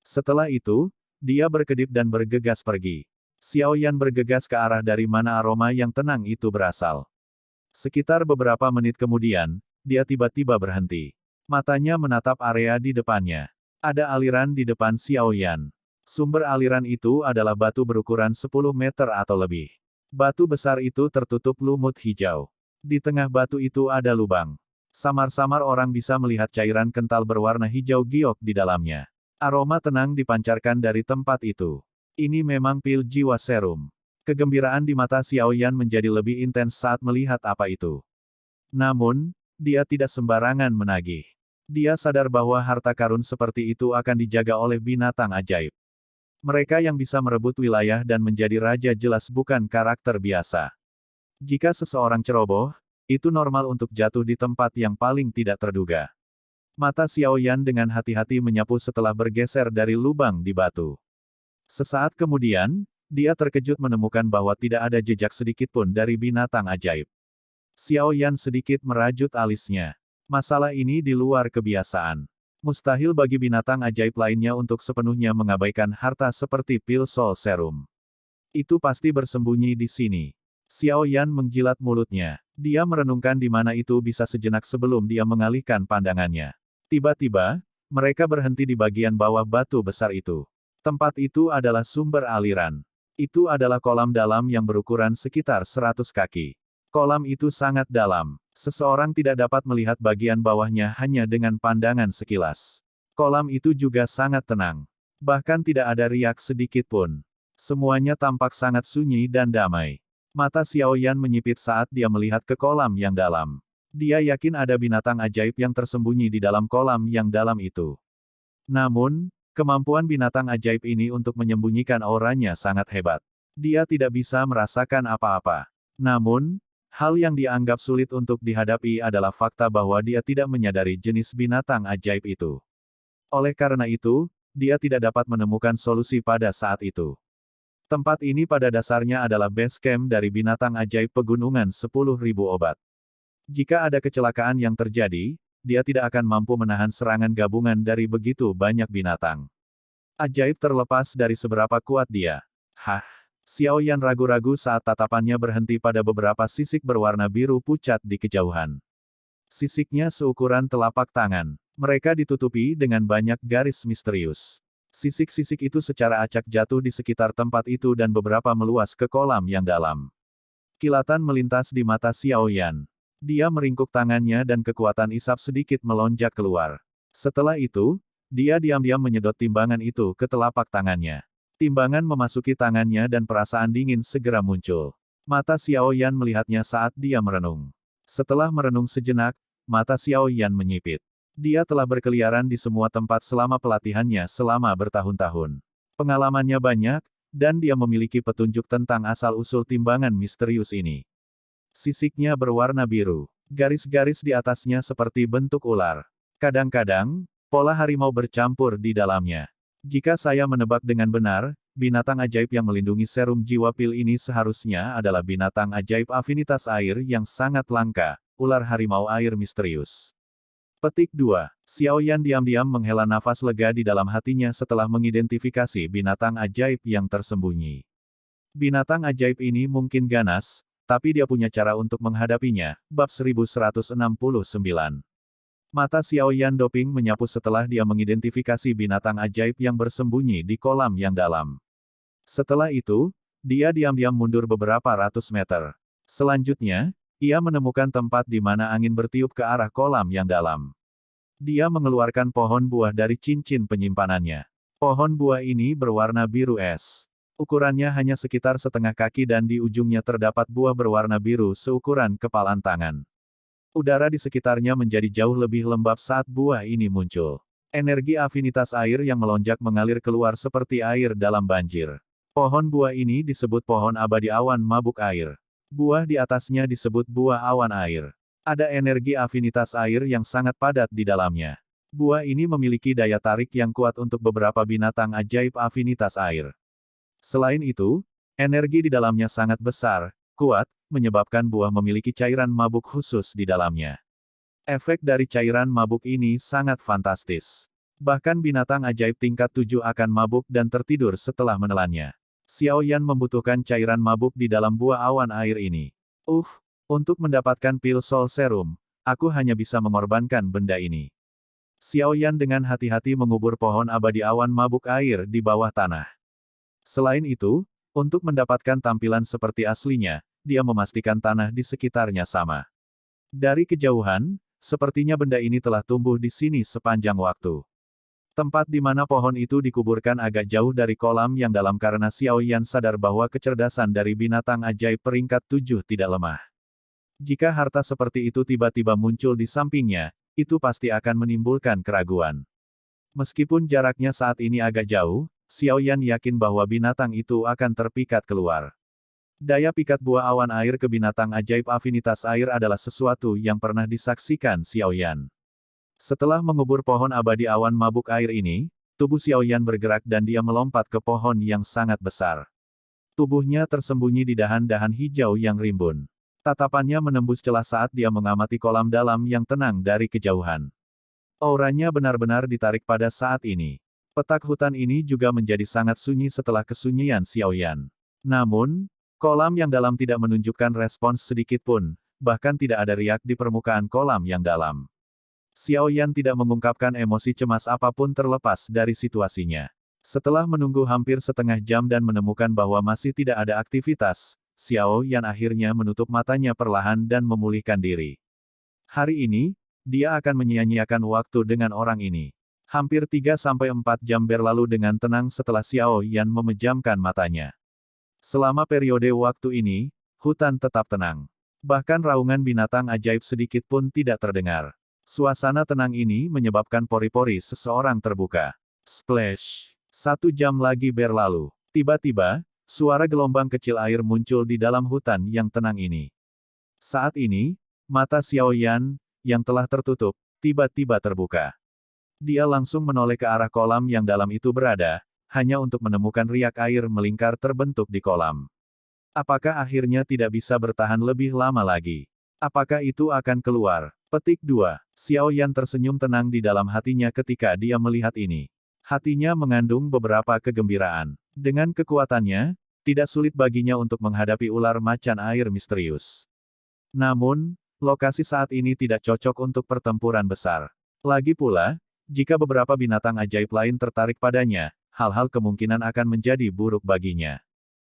Setelah itu, dia berkedip dan bergegas pergi. Xiao Yan bergegas ke arah dari mana aroma yang tenang itu berasal. Sekitar beberapa menit kemudian, dia tiba-tiba berhenti. Matanya menatap area di depannya. Ada aliran di depan Xiao Yan. Sumber aliran itu adalah batu berukuran 10 meter atau lebih. Batu besar itu tertutup lumut hijau. Di tengah batu itu ada lubang. Samar-samar orang bisa melihat cairan kental berwarna hijau giok di dalamnya. Aroma tenang dipancarkan dari tempat itu. Ini memang pil jiwa serum. Kegembiraan di mata Xiao Yan menjadi lebih intens saat melihat apa itu. Namun, dia tidak sembarangan menagih. Dia sadar bahwa harta karun seperti itu akan dijaga oleh binatang ajaib. Mereka yang bisa merebut wilayah dan menjadi raja jelas bukan karakter biasa. Jika seseorang ceroboh, itu normal untuk jatuh di tempat yang paling tidak terduga. Mata Xiao Yan dengan hati-hati menyapu setelah bergeser dari lubang di batu. Sesaat kemudian, dia terkejut menemukan bahwa tidak ada jejak sedikitpun dari binatang ajaib. Xiao Yan sedikit merajut alisnya. Masalah ini di luar kebiasaan. Mustahil bagi binatang ajaib lainnya untuk sepenuhnya mengabaikan harta seperti pil Soul Serum. Itu pasti bersembunyi di sini. Xiao Yan menjilat mulutnya. Dia merenungkan di mana itu bisa sejenak sebelum dia mengalihkan pandangannya. Tiba-tiba, mereka berhenti di bagian bawah batu besar itu. Tempat itu adalah sumber aliran. Itu adalah kolam dalam yang berukuran sekitar 100 kaki. Kolam itu sangat dalam. Seseorang tidak dapat melihat bagian bawahnya hanya dengan pandangan sekilas. Kolam itu juga sangat tenang. Bahkan tidak ada riak sedikit pun. Semuanya tampak sangat sunyi dan damai. Mata Xiao Yan menyipit saat dia melihat ke kolam yang dalam. Dia yakin ada binatang ajaib yang tersembunyi di dalam kolam yang dalam itu. Namun, kemampuan binatang ajaib ini untuk menyembunyikan auranya sangat hebat. Dia tidak bisa merasakan apa-apa. Namun, hal yang dianggap sulit untuk dihadapi adalah fakta bahwa dia tidak menyadari jenis binatang ajaib itu. Oleh karena itu, dia tidak dapat menemukan solusi pada saat itu. Tempat ini pada dasarnya adalah base camp dari binatang ajaib pegunungan 10.000 obat. Jika ada kecelakaan yang terjadi, dia tidak akan mampu menahan serangan gabungan dari begitu banyak binatang ajaib terlepas dari seberapa kuat dia. Hah? Xiao Yan ragu-ragu saat tatapannya berhenti pada beberapa sisik berwarna biru pucat di kejauhan. Sisiknya seukuran telapak tangan. Mereka ditutupi dengan banyak garis misterius. Sisik-sisik itu secara acak jatuh di sekitar tempat itu dan beberapa meluas ke kolam yang dalam. Kilatan melintas di mata Xiao Yan. Dia meringkuk tangannya dan kekuatan isap sedikit melonjak keluar. Setelah itu, dia diam-diam menyedot timbangan itu ke telapak tangannya. Timbangan memasuki tangannya dan perasaan dingin segera muncul. Mata Xiao Yan melihatnya saat dia merenung. Setelah merenung sejenak, mata Xiao Yan menyipit. Dia telah berkeliaran di semua tempat selama pelatihannya selama bertahun-tahun. Pengalamannya banyak, dan dia memiliki petunjuk tentang asal-usul timbangan misterius ini. Sisiknya berwarna biru. Garis-garis di atasnya seperti bentuk ular. Kadang-kadang, pola harimau bercampur di dalamnya. Jika saya menebak dengan benar, binatang ajaib yang melindungi serum jiwa pil ini seharusnya adalah binatang ajaib afinitas air yang sangat langka, ular harimau air misterius. Petik 2. Xiao Yan diam-diam menghela nafas lega di dalam hatinya setelah mengidentifikasi binatang ajaib yang tersembunyi. Binatang ajaib ini mungkin ganas, tapi dia punya cara untuk menghadapinya. Bab 1169. Mata Xiao Yan doping menyapu setelah dia mengidentifikasi binatang ajaib yang bersembunyi di kolam yang dalam. Setelah itu, dia diam-diam mundur beberapa ratus meter. Selanjutnya, ia menemukan tempat di mana angin bertiup ke arah kolam yang dalam. Dia mengeluarkan pohon buah dari cincin penyimpanannya. Pohon buah ini berwarna biru es. Ukurannya hanya sekitar setengah kaki dan di ujungnya terdapat buah berwarna biru seukuran kepalan tangan. Udara di sekitarnya menjadi jauh lebih lembab saat buah ini muncul. Energi afinitas air yang melonjak mengalir keluar seperti air dalam banjir. Pohon buah ini disebut pohon abadi awan mabuk air. Buah di atasnya disebut buah awan air. Ada energi afinitas air yang sangat padat di dalamnya. Buah ini memiliki daya tarik yang kuat untuk beberapa binatang ajaib afinitas air. Selain itu, energi di dalamnya sangat besar, kuat, menyebabkan buah memiliki cairan mabuk khusus di dalamnya. Efek dari cairan mabuk ini sangat fantastis. Bahkan binatang ajaib tingkat 7 akan mabuk dan tertidur setelah menelannya. Xiao Yan membutuhkan cairan mabuk di dalam buah awan air ini. Untuk mendapatkan pil Soul Serum, aku hanya bisa mengorbankan benda ini. Xiao Yan dengan hati-hati mengubur pohon abadi awan mabuk air di bawah tanah. Selain itu, untuk mendapatkan tampilan seperti aslinya, dia memastikan tanah di sekitarnya sama. Dari kejauhan, sepertinya benda ini telah tumbuh di sini sepanjang waktu. Tempat di mana pohon itu dikuburkan agak jauh dari kolam yang dalam karena Xiao Yan sadar bahwa kecerdasan dari binatang ajaib peringkat 7 tidak lemah. Jika harta seperti itu tiba-tiba muncul di sampingnya, itu pasti akan menimbulkan keraguan. Meskipun jaraknya saat ini agak jauh, Xiao Yan yakin bahwa binatang itu akan terpikat keluar. Daya pikat buah awan air ke binatang ajaib afinitas air adalah sesuatu yang pernah disaksikan Xiao Yan. Setelah mengubur pohon abadi awan mabuk air ini, tubuh Xiao Yan bergerak dan dia melompat ke pohon yang sangat besar. Tubuhnya tersembunyi di dahan-dahan hijau yang rimbun. Tatapannya menembus celah saat dia mengamati kolam dalam yang tenang dari kejauhan. Auranya benar-benar ditarik pada saat ini. Petak hutan ini juga menjadi sangat sunyi setelah kesunyian Xiao Yan. Namun, kolam yang dalam tidak menunjukkan respons sedikit pun, bahkan tidak ada riak di permukaan kolam yang dalam. Xiao Yan tidak mengungkapkan emosi cemas apapun terlepas dari situasinya. Setelah menunggu hampir setengah jam dan menemukan bahwa masih tidak ada aktivitas, Xiao Yan akhirnya menutup matanya perlahan dan memulihkan diri. Hari ini, dia akan menyia-nyiakan waktu dengan orang ini. Hampir 3-4 jam berlalu dengan tenang setelah Xiao Yan memejamkan matanya. Selama periode waktu ini, hutan tetap tenang. Bahkan raungan binatang ajaib sedikit pun tidak terdengar. Suasana tenang ini menyebabkan pori-pori seseorang terbuka. Splash! 1 jam lagi berlalu. Tiba-tiba, suara gelombang kecil air muncul di dalam hutan yang tenang ini. Saat ini, mata Xiao Yan, yang telah tertutup, tiba-tiba terbuka. Dia langsung menoleh ke arah kolam yang dalam itu berada, hanya untuk menemukan riak air melingkar terbentuk di kolam. Apakah akhirnya tidak bisa bertahan lebih lama lagi? Apakah itu akan keluar? Petik 2. Xiao Yan tersenyum tenang di dalam hatinya ketika dia melihat ini. Hatinya mengandung beberapa kegembiraan. Dengan kekuatannya, Tidak sulit baginya untuk menghadapi ular macan air misterius. Namun, lokasi saat ini tidak cocok untuk pertempuran besar. Lagi pula, jika beberapa binatang ajaib lain tertarik padanya, hal-hal kemungkinan akan menjadi buruk baginya.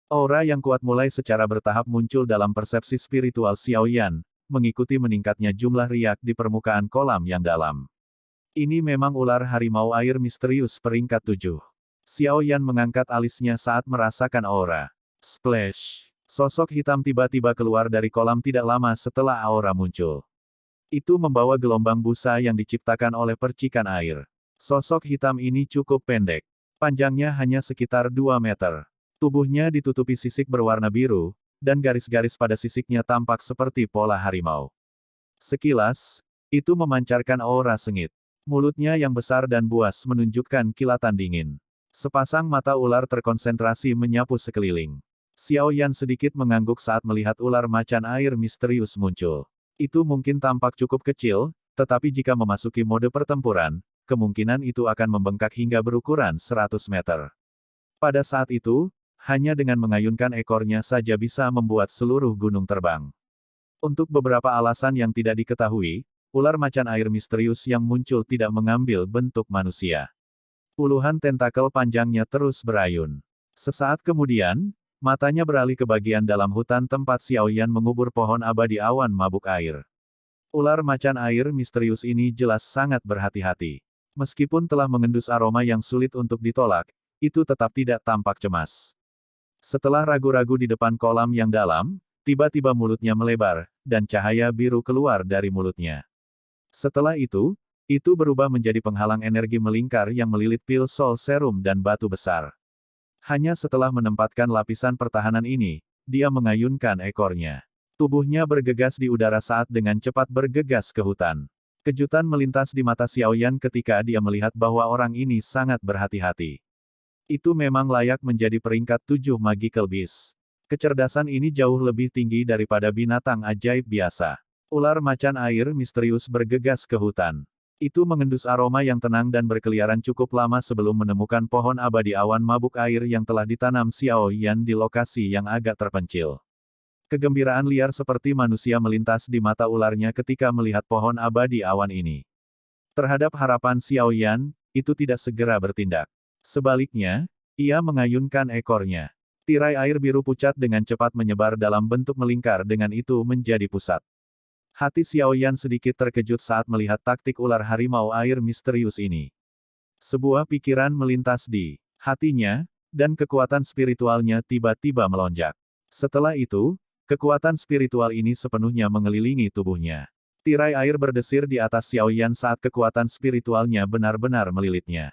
Aura yang kuat mulai secara bertahap muncul dalam persepsi spiritual Xiao Yan, mengikuti meningkatnya jumlah riak di permukaan kolam yang dalam. Ini memang ular harimau air misterius peringkat 7. Xiao Yan mengangkat alisnya saat merasakan aura. Splash! Sosok hitam tiba-tiba keluar dari kolam tidak lama setelah aura muncul. Itu membawa gelombang busa yang diciptakan oleh percikan air. Sosok hitam ini cukup pendek. Panjangnya hanya sekitar 2 meter. Tubuhnya ditutupi sisik berwarna biru, dan garis-garis pada sisiknya tampak seperti pola harimau. Sekilas, itu memancarkan aura sengit. Mulutnya yang besar dan buas menunjukkan kilatan dingin. Sepasang mata ular terkonsentrasi menyapu sekeliling. Xiao Yan sedikit mengangguk saat melihat ular macan air misterius muncul. Itu mungkin tampak cukup kecil, tetapi jika memasuki mode pertempuran, kemungkinan itu akan membengkak hingga berukuran 100 meter. Pada saat itu, hanya dengan mengayunkan ekornya saja bisa membuat seluruh gunung terbang. Untuk beberapa alasan yang tidak diketahui, ular macan air misterius yang muncul tidak mengambil bentuk manusia. Puluhan tentakel panjangnya terus berayun. Sesaat kemudian, matanya beralih ke bagian dalam hutan tempat Xiao Yan mengubur pohon abadi awan mabuk air. Ular macan air misterius ini jelas sangat berhati-hati. Meskipun telah mengendus aroma yang sulit untuk ditolak, itu tetap tidak tampak cemas. Setelah ragu-ragu di depan kolam yang dalam, tiba-tiba mulutnya melebar, dan cahaya biru keluar dari mulutnya. Setelah itu berubah menjadi penghalang energi melingkar yang melilit pil Soul Serum dan batu besar. Hanya setelah menempatkan lapisan pertahanan ini, dia mengayunkan ekornya. Tubuhnya bergegas di udara saat dengan cepat bergegas ke hutan. Kejutan melintas di mata Xiao Yan ketika dia melihat bahwa orang ini sangat berhati-hati. Itu memang layak menjadi peringkat 7 Magical Beast. Kecerdasan ini jauh lebih tinggi daripada binatang ajaib biasa. Ular macan air misterius bergegas ke hutan. Itu mengendus aroma yang tenang dan berkeliaran cukup lama sebelum menemukan pohon abadi awan mabuk air yang telah ditanam Xiao Yan di lokasi yang agak terpencil. Kegembiraan liar seperti manusia melintas di mata ularnya ketika melihat pohon abadi awan ini. Terhadap harapan Xiao Yan, itu tidak segera bertindak. Sebaliknya, ia mengayunkan ekornya. Tirai air biru pucat dengan cepat menyebar dalam bentuk melingkar dengan itu menjadi pusat. Hati Xiao Yan sedikit terkejut saat melihat taktik ular harimau air misterius ini. Sebuah pikiran melintas di hatinya, dan kekuatan spiritualnya tiba-tiba melonjak. Setelah itu, kekuatan spiritual ini sepenuhnya mengelilingi tubuhnya. Tirai air berdesir di atas Xiao Yan saat kekuatan spiritualnya benar-benar melilitnya.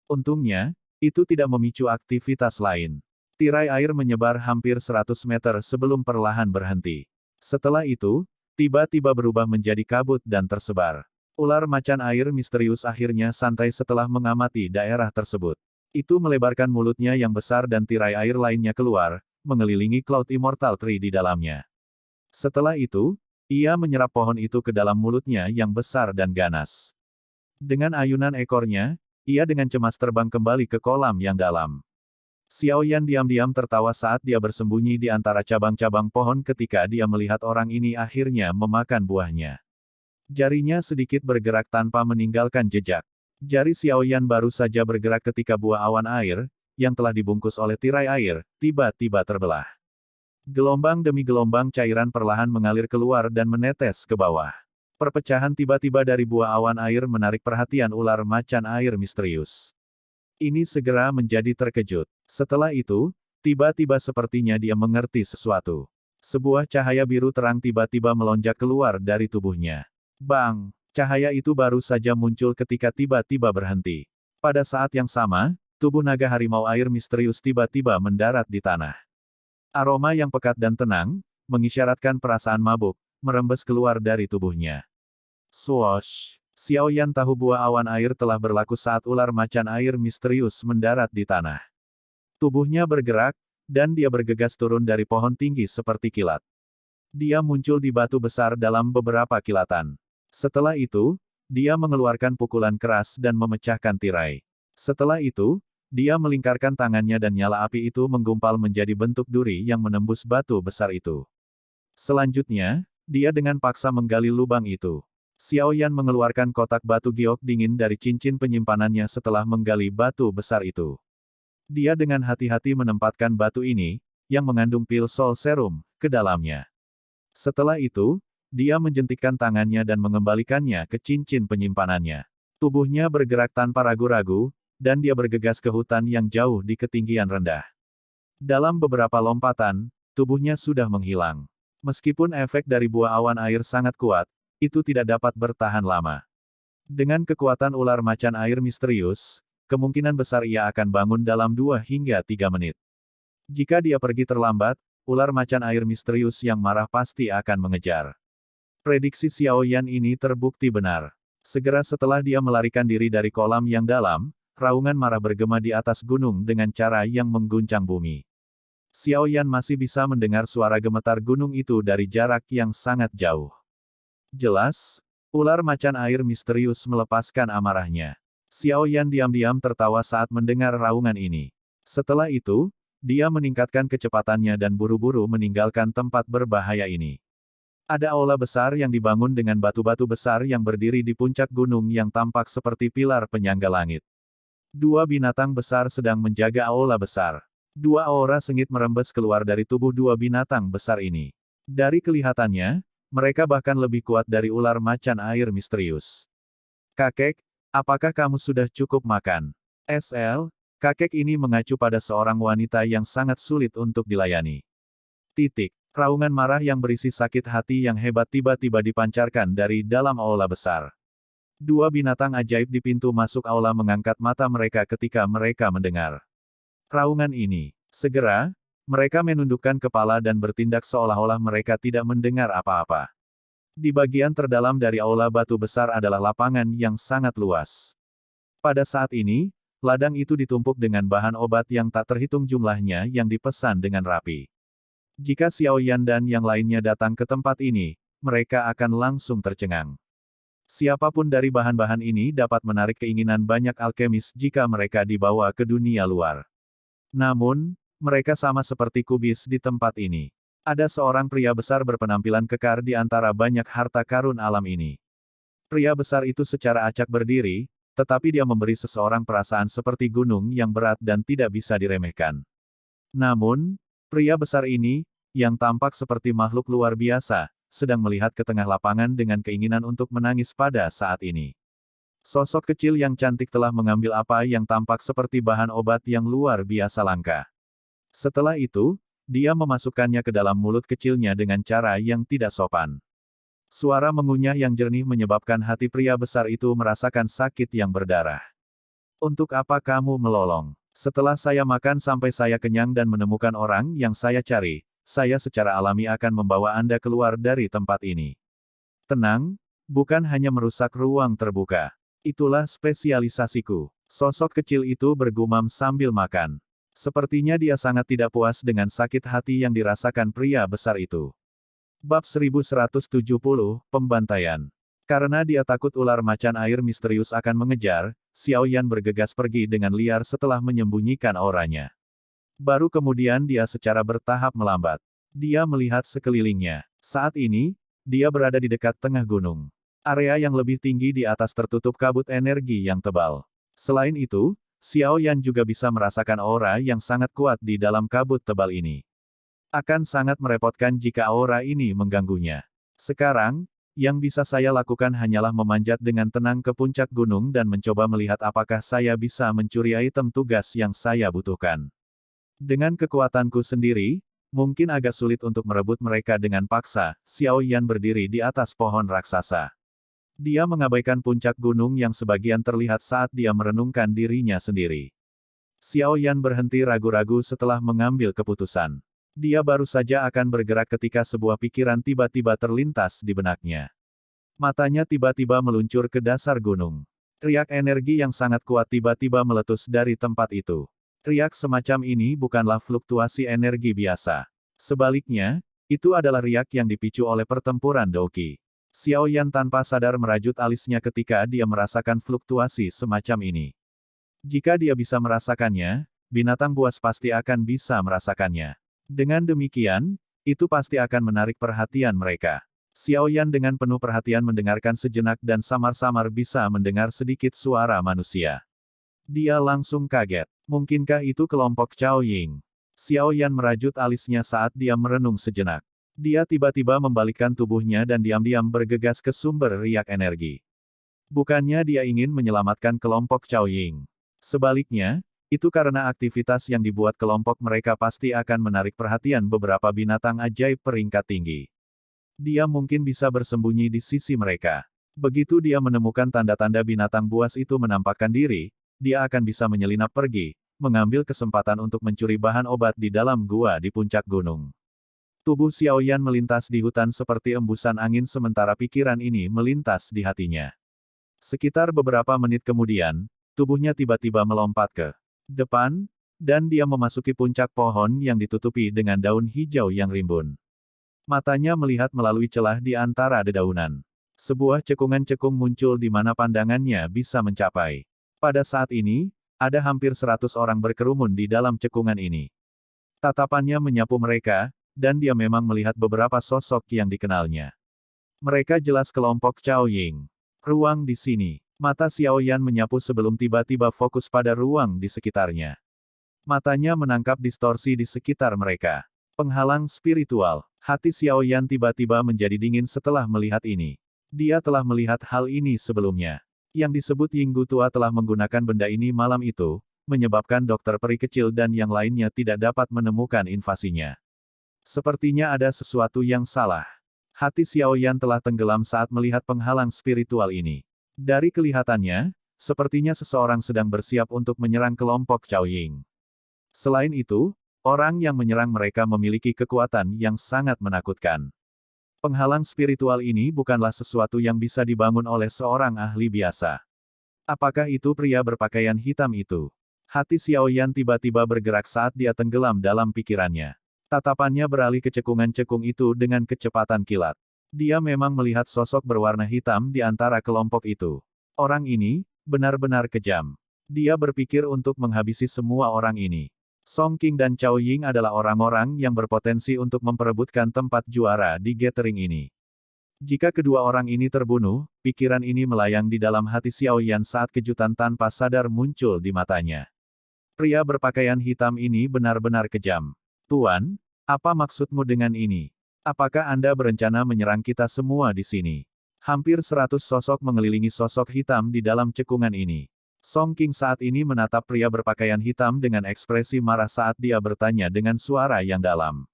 Untungnya, itu tidak memicu aktivitas lain. Tirai air menyebar hampir 100 meter sebelum perlahan berhenti. Setelah itu, tiba-tiba berubah menjadi kabut dan tersebar. Ular macan air misterius akhirnya santai setelah mengamati daerah tersebut. Itu melebarkan mulutnya yang besar dan tirai air lainnya keluar, mengelilingi Cloud Immortal Tree di dalamnya. Setelah itu, ia menyerap pohon itu ke dalam mulutnya yang besar dan ganas. Dengan ayunan ekornya, ia dengan cemas terbang kembali ke kolam yang dalam. Xiao Yan diam-diam tertawa saat dia bersembunyi di antara cabang-cabang pohon ketika dia melihat orang ini akhirnya memakan buahnya. Jarinya sedikit bergerak tanpa meninggalkan jejak. Jari Xiao Yan baru saja bergerak ketika buah awan air, yang telah dibungkus oleh tirai air, tiba-tiba terbelah. Gelombang demi gelombang cairan perlahan mengalir keluar dan menetes ke bawah. Perpecahan tiba-tiba dari buah awan air menarik perhatian ular macan air misterius. Ini segera menjadi terkejut. Setelah itu, tiba-tiba sepertinya dia mengerti sesuatu. Sebuah cahaya biru terang tiba-tiba melonjak keluar dari tubuhnya. Bang! Cahaya itu baru saja muncul ketika tiba-tiba berhenti. Pada saat yang sama, tubuh naga harimau air misterius tiba-tiba mendarat di tanah. Aroma yang pekat dan tenang, mengisyaratkan perasaan mabuk, merembes keluar dari tubuhnya. Swoosh! Xiao Yan tahu buah awan air telah berlaku saat ular macan air misterius mendarat di tanah. Tubuhnya bergerak, dan dia bergegas turun dari pohon tinggi seperti kilat. Dia muncul di batu besar dalam beberapa kilatan. Setelah itu, dia mengeluarkan pukulan keras dan memecahkan tirai. Setelah itu, dia melingkarkan tangannya dan nyala api itu menggumpal menjadi bentuk duri yang menembus batu besar itu. Selanjutnya, dia dengan paksa menggali lubang itu. Xiao Yan mengeluarkan kotak batu giok dingin dari cincin penyimpanannya setelah menggali batu besar itu. Dia dengan hati-hati menempatkan batu ini, yang mengandung pil Soul Serum, ke dalamnya. Setelah itu, dia menjentikkan tangannya dan mengembalikannya ke cincin penyimpanannya. Tubuhnya bergerak tanpa ragu-ragu, dan dia bergegas ke hutan yang jauh di ketinggian rendah. Dalam beberapa lompatan, tubuhnya sudah menghilang. Meskipun efek dari buah awan air sangat kuat, itu tidak dapat bertahan lama. Dengan kekuatan ular macan air misterius, kemungkinan besar ia akan bangun dalam 2 hingga 3 menit. Jika dia pergi terlambat, ular macan air misterius yang marah pasti akan mengejar. Prediksi Xiao Yan ini terbukti benar. Segera setelah dia melarikan diri dari kolam yang dalam, raungan marah bergema di atas gunung dengan cara yang mengguncang bumi. Xiao Yan masih bisa mendengar suara gemetar gunung itu dari jarak yang sangat jauh. Jelas, ular macan air misterius melepaskan amarahnya. Xiao Yan diam-diam tertawa saat mendengar raungan ini. Setelah itu, dia meningkatkan kecepatannya dan buru-buru meninggalkan tempat berbahaya ini. Ada aula besar yang dibangun dengan batu-batu besar yang berdiri di puncak gunung yang tampak seperti pilar penyangga langit. 2 binatang besar sedang menjaga aula besar. 2 aura sengit merembes keluar dari tubuh 2 binatang besar ini. Dari kelihatannya, mereka bahkan lebih kuat dari ular macan air misterius. Kakek, apakah kamu sudah cukup makan? SL, kakek ini mengacu pada seorang wanita yang sangat sulit untuk dilayani. Raungan marah yang berisi sakit hati yang hebat tiba-tiba dipancarkan dari dalam aula besar. 2 binatang ajaib di pintu masuk aula mengangkat mata mereka ketika mereka mendengar raungan ini. Segera, mereka menundukkan kepala dan bertindak seolah-olah mereka tidak mendengar apa-apa. Di bagian terdalam dari aula batu besar adalah lapangan yang sangat luas. Pada saat ini, ladang itu ditumpuk dengan bahan obat yang tak terhitung jumlahnya yang dipesan dengan rapi. Jika Xiao Yan dan yang lainnya datang ke tempat ini, mereka akan langsung tercengang. Siapapun dari bahan-bahan ini dapat menarik keinginan banyak alkemis jika mereka dibawa ke dunia luar. Namun, mereka sama seperti kubis di tempat ini. Ada seorang pria besar berpenampilan kekar di antara banyak harta karun alam ini. Pria besar itu secara acak berdiri, tetapi dia memberi seseorang perasaan seperti gunung yang berat dan tidak bisa diremehkan. Namun, pria besar ini, yang tampak seperti makhluk luar biasa, sedang melihat ke tengah lapangan dengan keinginan untuk menangis pada saat ini. Sosok kecil yang cantik telah mengambil apa yang tampak seperti bahan obat yang luar biasa langka. Setelah itu, dia memasukkannya ke dalam mulut kecilnya dengan cara yang tidak sopan. Suara mengunyah yang jernih menyebabkan hati pria besar itu merasakan sakit yang berdarah. Untuk apa kamu melolong? Setelah saya makan sampai saya kenyang dan menemukan orang yang saya cari, saya secara alami akan membawa Anda keluar dari tempat ini. Tenang, bukan hanya merusak ruang terbuka. Itulah spesialisasiku. Sosok kecil itu bergumam sambil makan. Sepertinya dia sangat tidak puas dengan sakit hati yang dirasakan pria besar itu. Bab 1170, Pembantaian. Karena dia takut ular macan air misterius akan mengejar, Xiao Yan bergegas pergi dengan liar setelah menyembunyikan auranya. Baru kemudian dia secara bertahap melambat. Dia melihat sekelilingnya. Saat ini, dia berada di dekat tengah gunung. Area yang lebih tinggi di atas tertutup kabut energi yang tebal. Selain itu, Xiao Yan juga bisa merasakan aura yang sangat kuat di dalam kabut tebal ini. Akan sangat merepotkan jika aura ini mengganggunya. Sekarang, yang bisa saya lakukan hanyalah memanjat dengan tenang ke puncak gunung dan mencoba melihat apakah saya bisa mencuri item tugas yang saya butuhkan. Dengan kekuatanku sendiri, mungkin agak sulit untuk merebut mereka dengan paksa. Xiao Yan berdiri di atas pohon raksasa. Dia mengabaikan puncak gunung yang sebagian terlihat saat dia merenungkan dirinya sendiri. Xiao Yan berhenti ragu-ragu setelah mengambil keputusan. Dia baru saja akan bergerak ketika sebuah pikiran tiba-tiba terlintas di benaknya. Matanya tiba-tiba meluncur ke dasar gunung. Riak energi yang sangat kuat tiba-tiba meletus dari tempat itu. Riak semacam ini bukanlah fluktuasi energi biasa. Sebaliknya, itu adalah riak yang dipicu oleh pertempuran Douqi. Xiao Yan tanpa sadar merajut alisnya ketika dia merasakan fluktuasi semacam ini. Jika dia bisa merasakannya, binatang buas pasti akan bisa merasakannya. Dengan demikian, itu pasti akan menarik perhatian mereka. Xiao Yan dengan penuh perhatian mendengarkan sejenak dan samar-samar bisa mendengar sedikit suara manusia. Dia langsung kaget. Mungkinkah itu kelompok Cao Ying? Xiao Yan merajut alisnya saat dia merenung sejenak. Dia tiba-tiba membalikkan tubuhnya dan diam-diam bergegas ke sumber riak energi. Bukannya dia ingin menyelamatkan kelompok Cao Ying. Sebaliknya, itu karena aktivitas yang dibuat kelompok mereka pasti akan menarik perhatian beberapa binatang ajaib peringkat tinggi. Dia mungkin bisa bersembunyi di sisi mereka. Begitu dia menemukan tanda-tanda binatang buas itu menampakkan diri, dia akan bisa menyelinap pergi, mengambil kesempatan untuk mencuri bahan obat di dalam gua di puncak gunung. Tubuh Xiao Yan melintas di hutan seperti embusan angin sementara pikiran ini melintas di hatinya. Sekitar beberapa menit kemudian, tubuhnya tiba-tiba melompat ke depan, dan dia memasuki puncak pohon yang ditutupi dengan daun hijau yang rimbun. Matanya melihat melalui celah di antara dedaunan. Sebuah cekungan-cekung muncul di mana pandangannya bisa mencapai. Pada saat ini, ada hampir 100 orang berkerumun di dalam cekungan ini. Tatapannya menyapu mereka, dan dia memang melihat beberapa sosok yang dikenalnya. Mereka jelas kelompok Cao Ying. Ruang di sini. Mata Xiao Yan menyapu sebelum tiba-tiba fokus pada ruang di sekitarnya. Matanya menangkap distorsi di sekitar mereka. Penghalang spiritual. Hati Xiao Yan tiba-tiba menjadi dingin setelah melihat ini. Dia telah melihat hal ini sebelumnya. Yang disebut Yinggu tua telah menggunakan benda ini malam itu, menyebabkan dokter peri kecil dan yang lainnya tidak dapat menemukan invasinya. Sepertinya ada sesuatu yang salah. Hati Xiao Yan telah tenggelam saat melihat penghalang spiritual ini. Dari kelihatannya, sepertinya seseorang sedang bersiap untuk menyerang kelompok Cao Ying. Selain itu, orang yang menyerang mereka memiliki kekuatan yang sangat menakutkan. Penghalang spiritual ini bukanlah sesuatu yang bisa dibangun oleh seorang ahli biasa. Apakah itu pria berpakaian hitam itu? Hati Xiao Yan tiba-tiba bergerak saat dia tenggelam dalam pikirannya. Tatapannya beralih ke cekungan-cekung itu dengan kecepatan kilat. Dia memang melihat sosok berwarna hitam di antara kelompok itu. Orang ini, benar-benar kejam. Dia berpikir untuk menghabisi semua orang ini. Song Qing dan Cao Ying adalah orang-orang yang berpotensi untuk memperebutkan tempat juara di gathering ini. Jika kedua orang ini terbunuh, pikiran ini melayang di dalam hati Xiao Yan saat kejutan tanpa sadar muncul di matanya. Pria berpakaian hitam ini benar-benar kejam. Tuan, apa maksudmu dengan ini? Apakah Anda berencana menyerang kita semua di sini? Hampir 100 sosok mengelilingi sosok hitam di dalam cekungan ini. Song Qing saat ini menatap pria berpakaian hitam dengan ekspresi marah saat dia bertanya dengan suara yang dalam.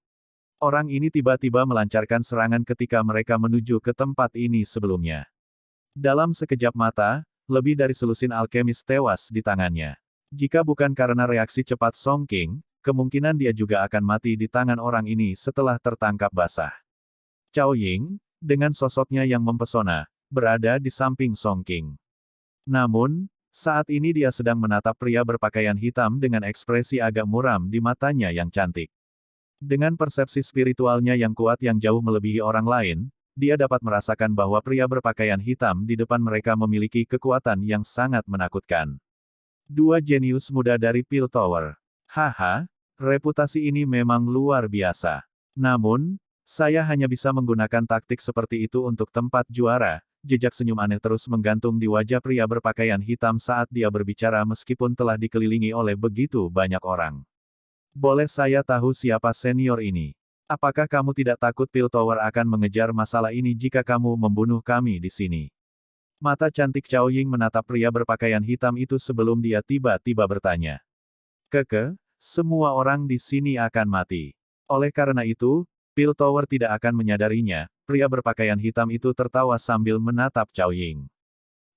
Orang ini tiba-tiba melancarkan serangan ketika mereka menuju ke tempat ini sebelumnya. Dalam sekejap mata, lebih dari selusin alkemis tewas di tangannya. Jika bukan karena reaksi cepat Song Qing, kemungkinan dia juga akan mati di tangan orang ini setelah tertangkap basah. Cao Ying, dengan sosoknya yang mempesona, berada di samping Song Qing. Namun, saat ini dia sedang menatap pria berpakaian hitam dengan ekspresi agak muram di matanya yang cantik. Dengan persepsi spiritualnya yang kuat yang jauh melebihi orang lain, dia dapat merasakan bahwa pria berpakaian hitam di depan mereka memiliki kekuatan yang sangat menakutkan. Dua jenius muda dari Pil Tower. Haha, reputasi ini memang luar biasa. Namun, saya hanya bisa menggunakan taktik seperti itu untuk tempat juara. Jejak senyum aneh terus menggantung di wajah pria berpakaian hitam saat dia berbicara meskipun telah dikelilingi oleh begitu banyak orang. Boleh saya tahu siapa senior ini? Apakah kamu tidak takut Pil Tower akan mengejar masalah ini jika kamu membunuh kami di sini? Mata cantik Cao Ying menatap pria berpakaian hitam itu sebelum dia tiba-tiba bertanya. Semua orang di sini akan mati. Oleh karena itu, Pil Tower tidak akan menyadarinya. Pria berpakaian hitam itu tertawa sambil menatap Cao Ying.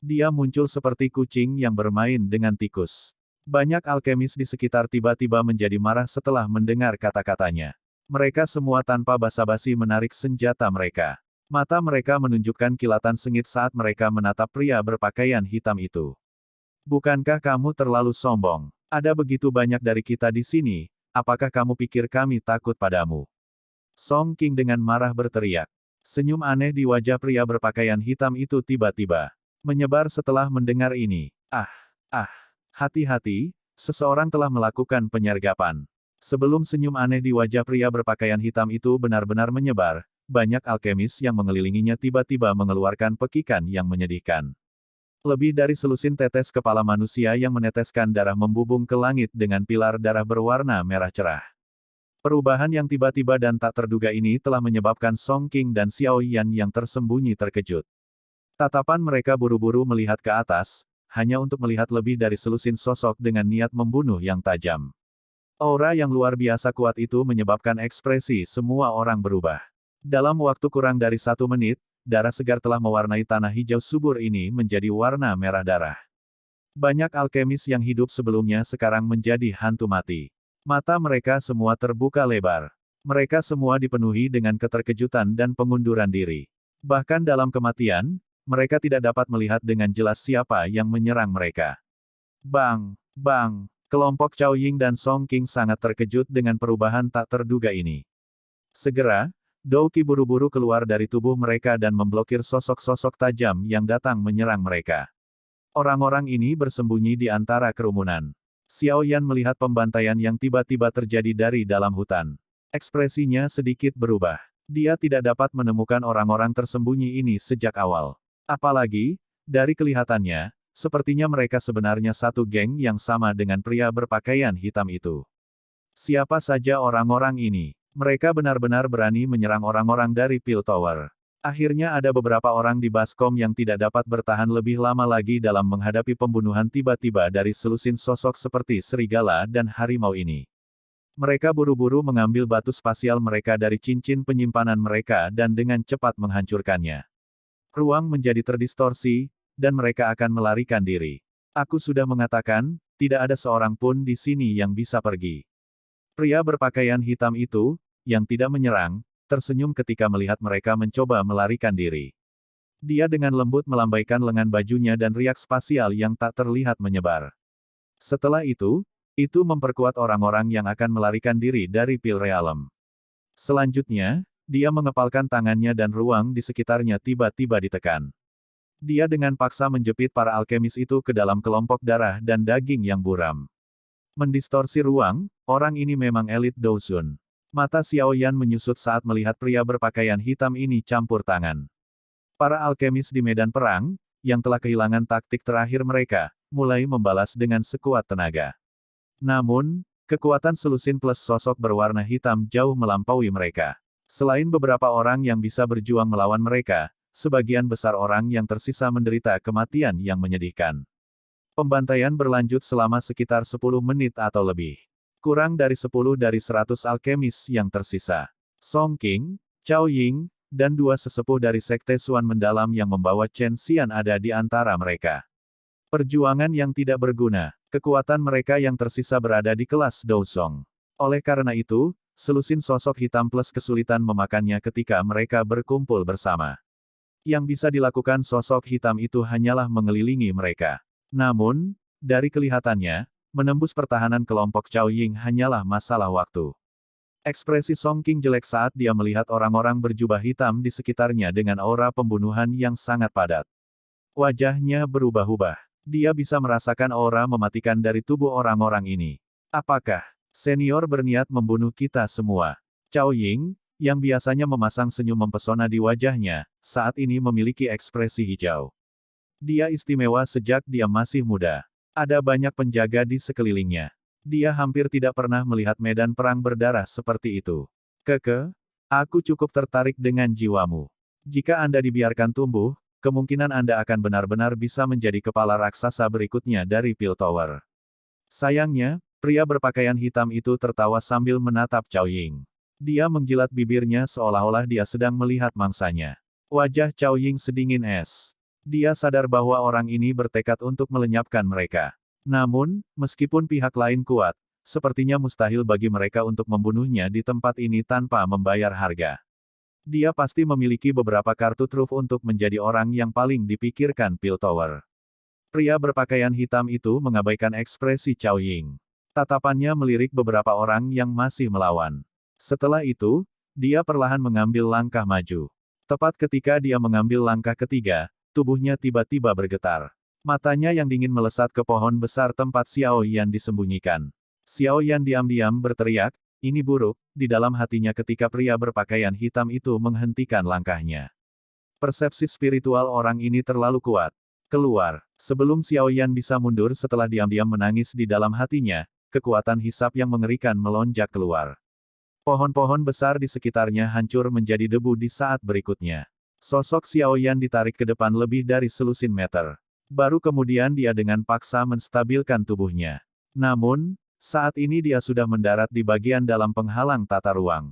Dia muncul seperti kucing yang bermain dengan tikus. Banyak alkemis di sekitar tiba-tiba menjadi marah setelah mendengar kata-katanya. Mereka semua tanpa basa-basi menarik senjata mereka. Mata mereka menunjukkan kilatan sengit saat mereka menatap pria berpakaian hitam itu. Bukankah kamu terlalu sombong? Ada begitu banyak dari kita di sini, apakah kamu pikir kami takut padamu? Song Qing dengan marah berteriak. Senyum aneh di wajah pria berpakaian hitam itu tiba-tiba menyebar setelah mendengar ini. Hati-hati, seseorang telah melakukan penyergapan. Sebelum senyum aneh di wajah pria berpakaian hitam itu benar-benar menyebar, banyak alkemis yang mengelilinginya tiba-tiba mengeluarkan pekikan yang menyedihkan. Lebih dari selusin tetes kepala manusia yang meneteskan darah membubung ke langit dengan pilar darah berwarna merah cerah. Perubahan yang tiba-tiba dan tak terduga ini telah menyebabkan Song King dan Xiao Yan yang tersembunyi terkejut. Tatapan mereka buru-buru melihat ke atas, hanya untuk melihat lebih dari selusin sosok dengan niat membunuh yang tajam. Aura yang luar biasa kuat itu menyebabkan ekspresi semua orang berubah. Dalam waktu kurang dari 1 menit, darah segar telah mewarnai tanah hijau subur ini menjadi warna merah darah. Banyak alkemis yang hidup sebelumnya sekarang menjadi hantu mati. Mata mereka semua terbuka lebar. Mereka semua dipenuhi dengan keterkejutan dan pengunduran diri. Bahkan dalam kematian, mereka tidak dapat melihat dengan jelas siapa yang menyerang mereka. Bang! Bang! Kelompok Cao Ying dan Song King sangat terkejut dengan perubahan tak terduga ini. Segera, Dou Qi buru-buru keluar dari tubuh mereka dan memblokir sosok-sosok tajam yang datang menyerang mereka. Orang-orang ini bersembunyi di antara kerumunan. Xiao Yan melihat pembantaian yang tiba-tiba terjadi dari dalam hutan. Ekspresinya sedikit berubah. Dia tidak dapat menemukan orang-orang tersembunyi ini sejak awal. Apalagi, dari kelihatannya, sepertinya mereka sebenarnya satu geng yang sama dengan pria berpakaian hitam itu. Siapa saja orang-orang ini? Mereka benar-benar berani menyerang orang-orang dari Pil Tower. Akhirnya ada beberapa orang di Baskom yang tidak dapat bertahan lebih lama lagi dalam menghadapi pembunuhan tiba-tiba dari selusin sosok seperti serigala dan harimau ini. Mereka buru-buru mengambil batu spasial mereka dari cincin penyimpanan mereka dan dengan cepat menghancurkannya. Ruang menjadi terdistorsi, dan mereka akan melarikan diri. Aku sudah mengatakan, tidak ada seorang pun di sini yang bisa pergi. Pria berpakaian hitam itu, yang tidak menyerang, tersenyum ketika melihat mereka mencoba melarikan diri. Dia dengan lembut melambaikan lengan bajunya dan riak spasial yang tak terlihat menyebar. Setelah itu memperkuat orang-orang yang akan melarikan diri dari Pil Realm. Selanjutnya, dia mengepalkan tangannya dan ruang di sekitarnya tiba-tiba ditekan. Dia dengan paksa menjepit para alkemis itu ke dalam kelompok darah dan daging yang buram. Mendistorsi ruang, orang ini memang elit Douzun. Mata Xiao Yan menyusut saat melihat pria berpakaian hitam ini campur tangan. Para alkemis di medan perang, yang telah kehilangan taktik terakhir mereka, mulai membalas dengan sekuat tenaga. Namun, kekuatan selusin plus sosok berwarna hitam jauh melampaui mereka. Selain beberapa orang yang bisa berjuang melawan mereka, sebagian besar orang yang tersisa menderita kematian yang menyedihkan. Pembantaian berlanjut selama sekitar 10 menit atau lebih. Kurang dari 10 dari 100 alkemis yang tersisa. Song King, Cao Ying, dan 2 sesepuh dari Sekte Xuan Mendalam yang membawa Chen Xian ada di antara mereka. Perjuangan yang tidak berguna, kekuatan mereka yang tersisa berada di kelas Douzong. Oleh karena itu, selusin sosok hitam plus kesulitan memakannya ketika mereka berkumpul bersama. Yang bisa dilakukan sosok hitam itu hanyalah mengelilingi mereka. Namun, dari kelihatannya, menembus pertahanan kelompok Cao Ying hanyalah masalah waktu. Ekspresi Song King jelek saat dia melihat orang-orang berjubah hitam di sekitarnya dengan aura pembunuhan yang sangat padat. Wajahnya berubah-ubah. Dia bisa merasakan aura mematikan dari tubuh orang-orang ini. Apakah senior berniat membunuh kita semua? Cao Ying, yang biasanya memasang senyum mempesona di wajahnya, saat ini memiliki ekspresi hijau. Dia istimewa sejak dia masih muda. Ada banyak penjaga di sekelilingnya. Dia hampir tidak pernah melihat medan perang berdarah seperti itu. Aku cukup tertarik dengan jiwamu. Jika Anda dibiarkan tumbuh, kemungkinan Anda akan benar-benar bisa menjadi kepala raksasa berikutnya dari Pil Tower. Sayangnya, pria berpakaian hitam itu tertawa sambil menatap Cao Ying. Dia menjilat bibirnya seolah-olah dia sedang melihat mangsanya. Wajah Cao Ying sedingin es. Dia sadar bahwa orang ini bertekad untuk melenyapkan mereka. Namun, meskipun pihak lain kuat, sepertinya mustahil bagi mereka untuk membunuhnya di tempat ini tanpa membayar harga. Dia pasti memiliki beberapa kartu truf untuk menjadi orang yang paling dipikirkan Pil Tower. Pria berpakaian hitam itu mengabaikan ekspresi Cao Ying. Tatapannya melirik beberapa orang yang masih melawan. Setelah itu, dia perlahan mengambil langkah maju. Tepat ketika dia mengambil langkah ketiga, tubuhnya tiba-tiba bergetar. Matanya yang dingin melesat ke pohon besar tempat Xiao Yan disembunyikan. Xiao Yan diam-diam berteriak, ini buruk, di dalam hatinya ketika pria berpakaian hitam itu menghentikan langkahnya. Persepsi spiritual orang ini terlalu kuat. Keluar. Sebelum Xiao Yan bisa mundur setelah diam-diam menangis di dalam hatinya, kekuatan hisap yang mengerikan melonjak keluar. Pohon-pohon besar di sekitarnya hancur menjadi debu di saat berikutnya. Sosok Xiao Yan ditarik ke depan lebih dari selusin meter. Baru kemudian dia dengan paksa menstabilkan tubuhnya. Namun, saat ini dia sudah mendarat di bagian dalam penghalang tata ruang.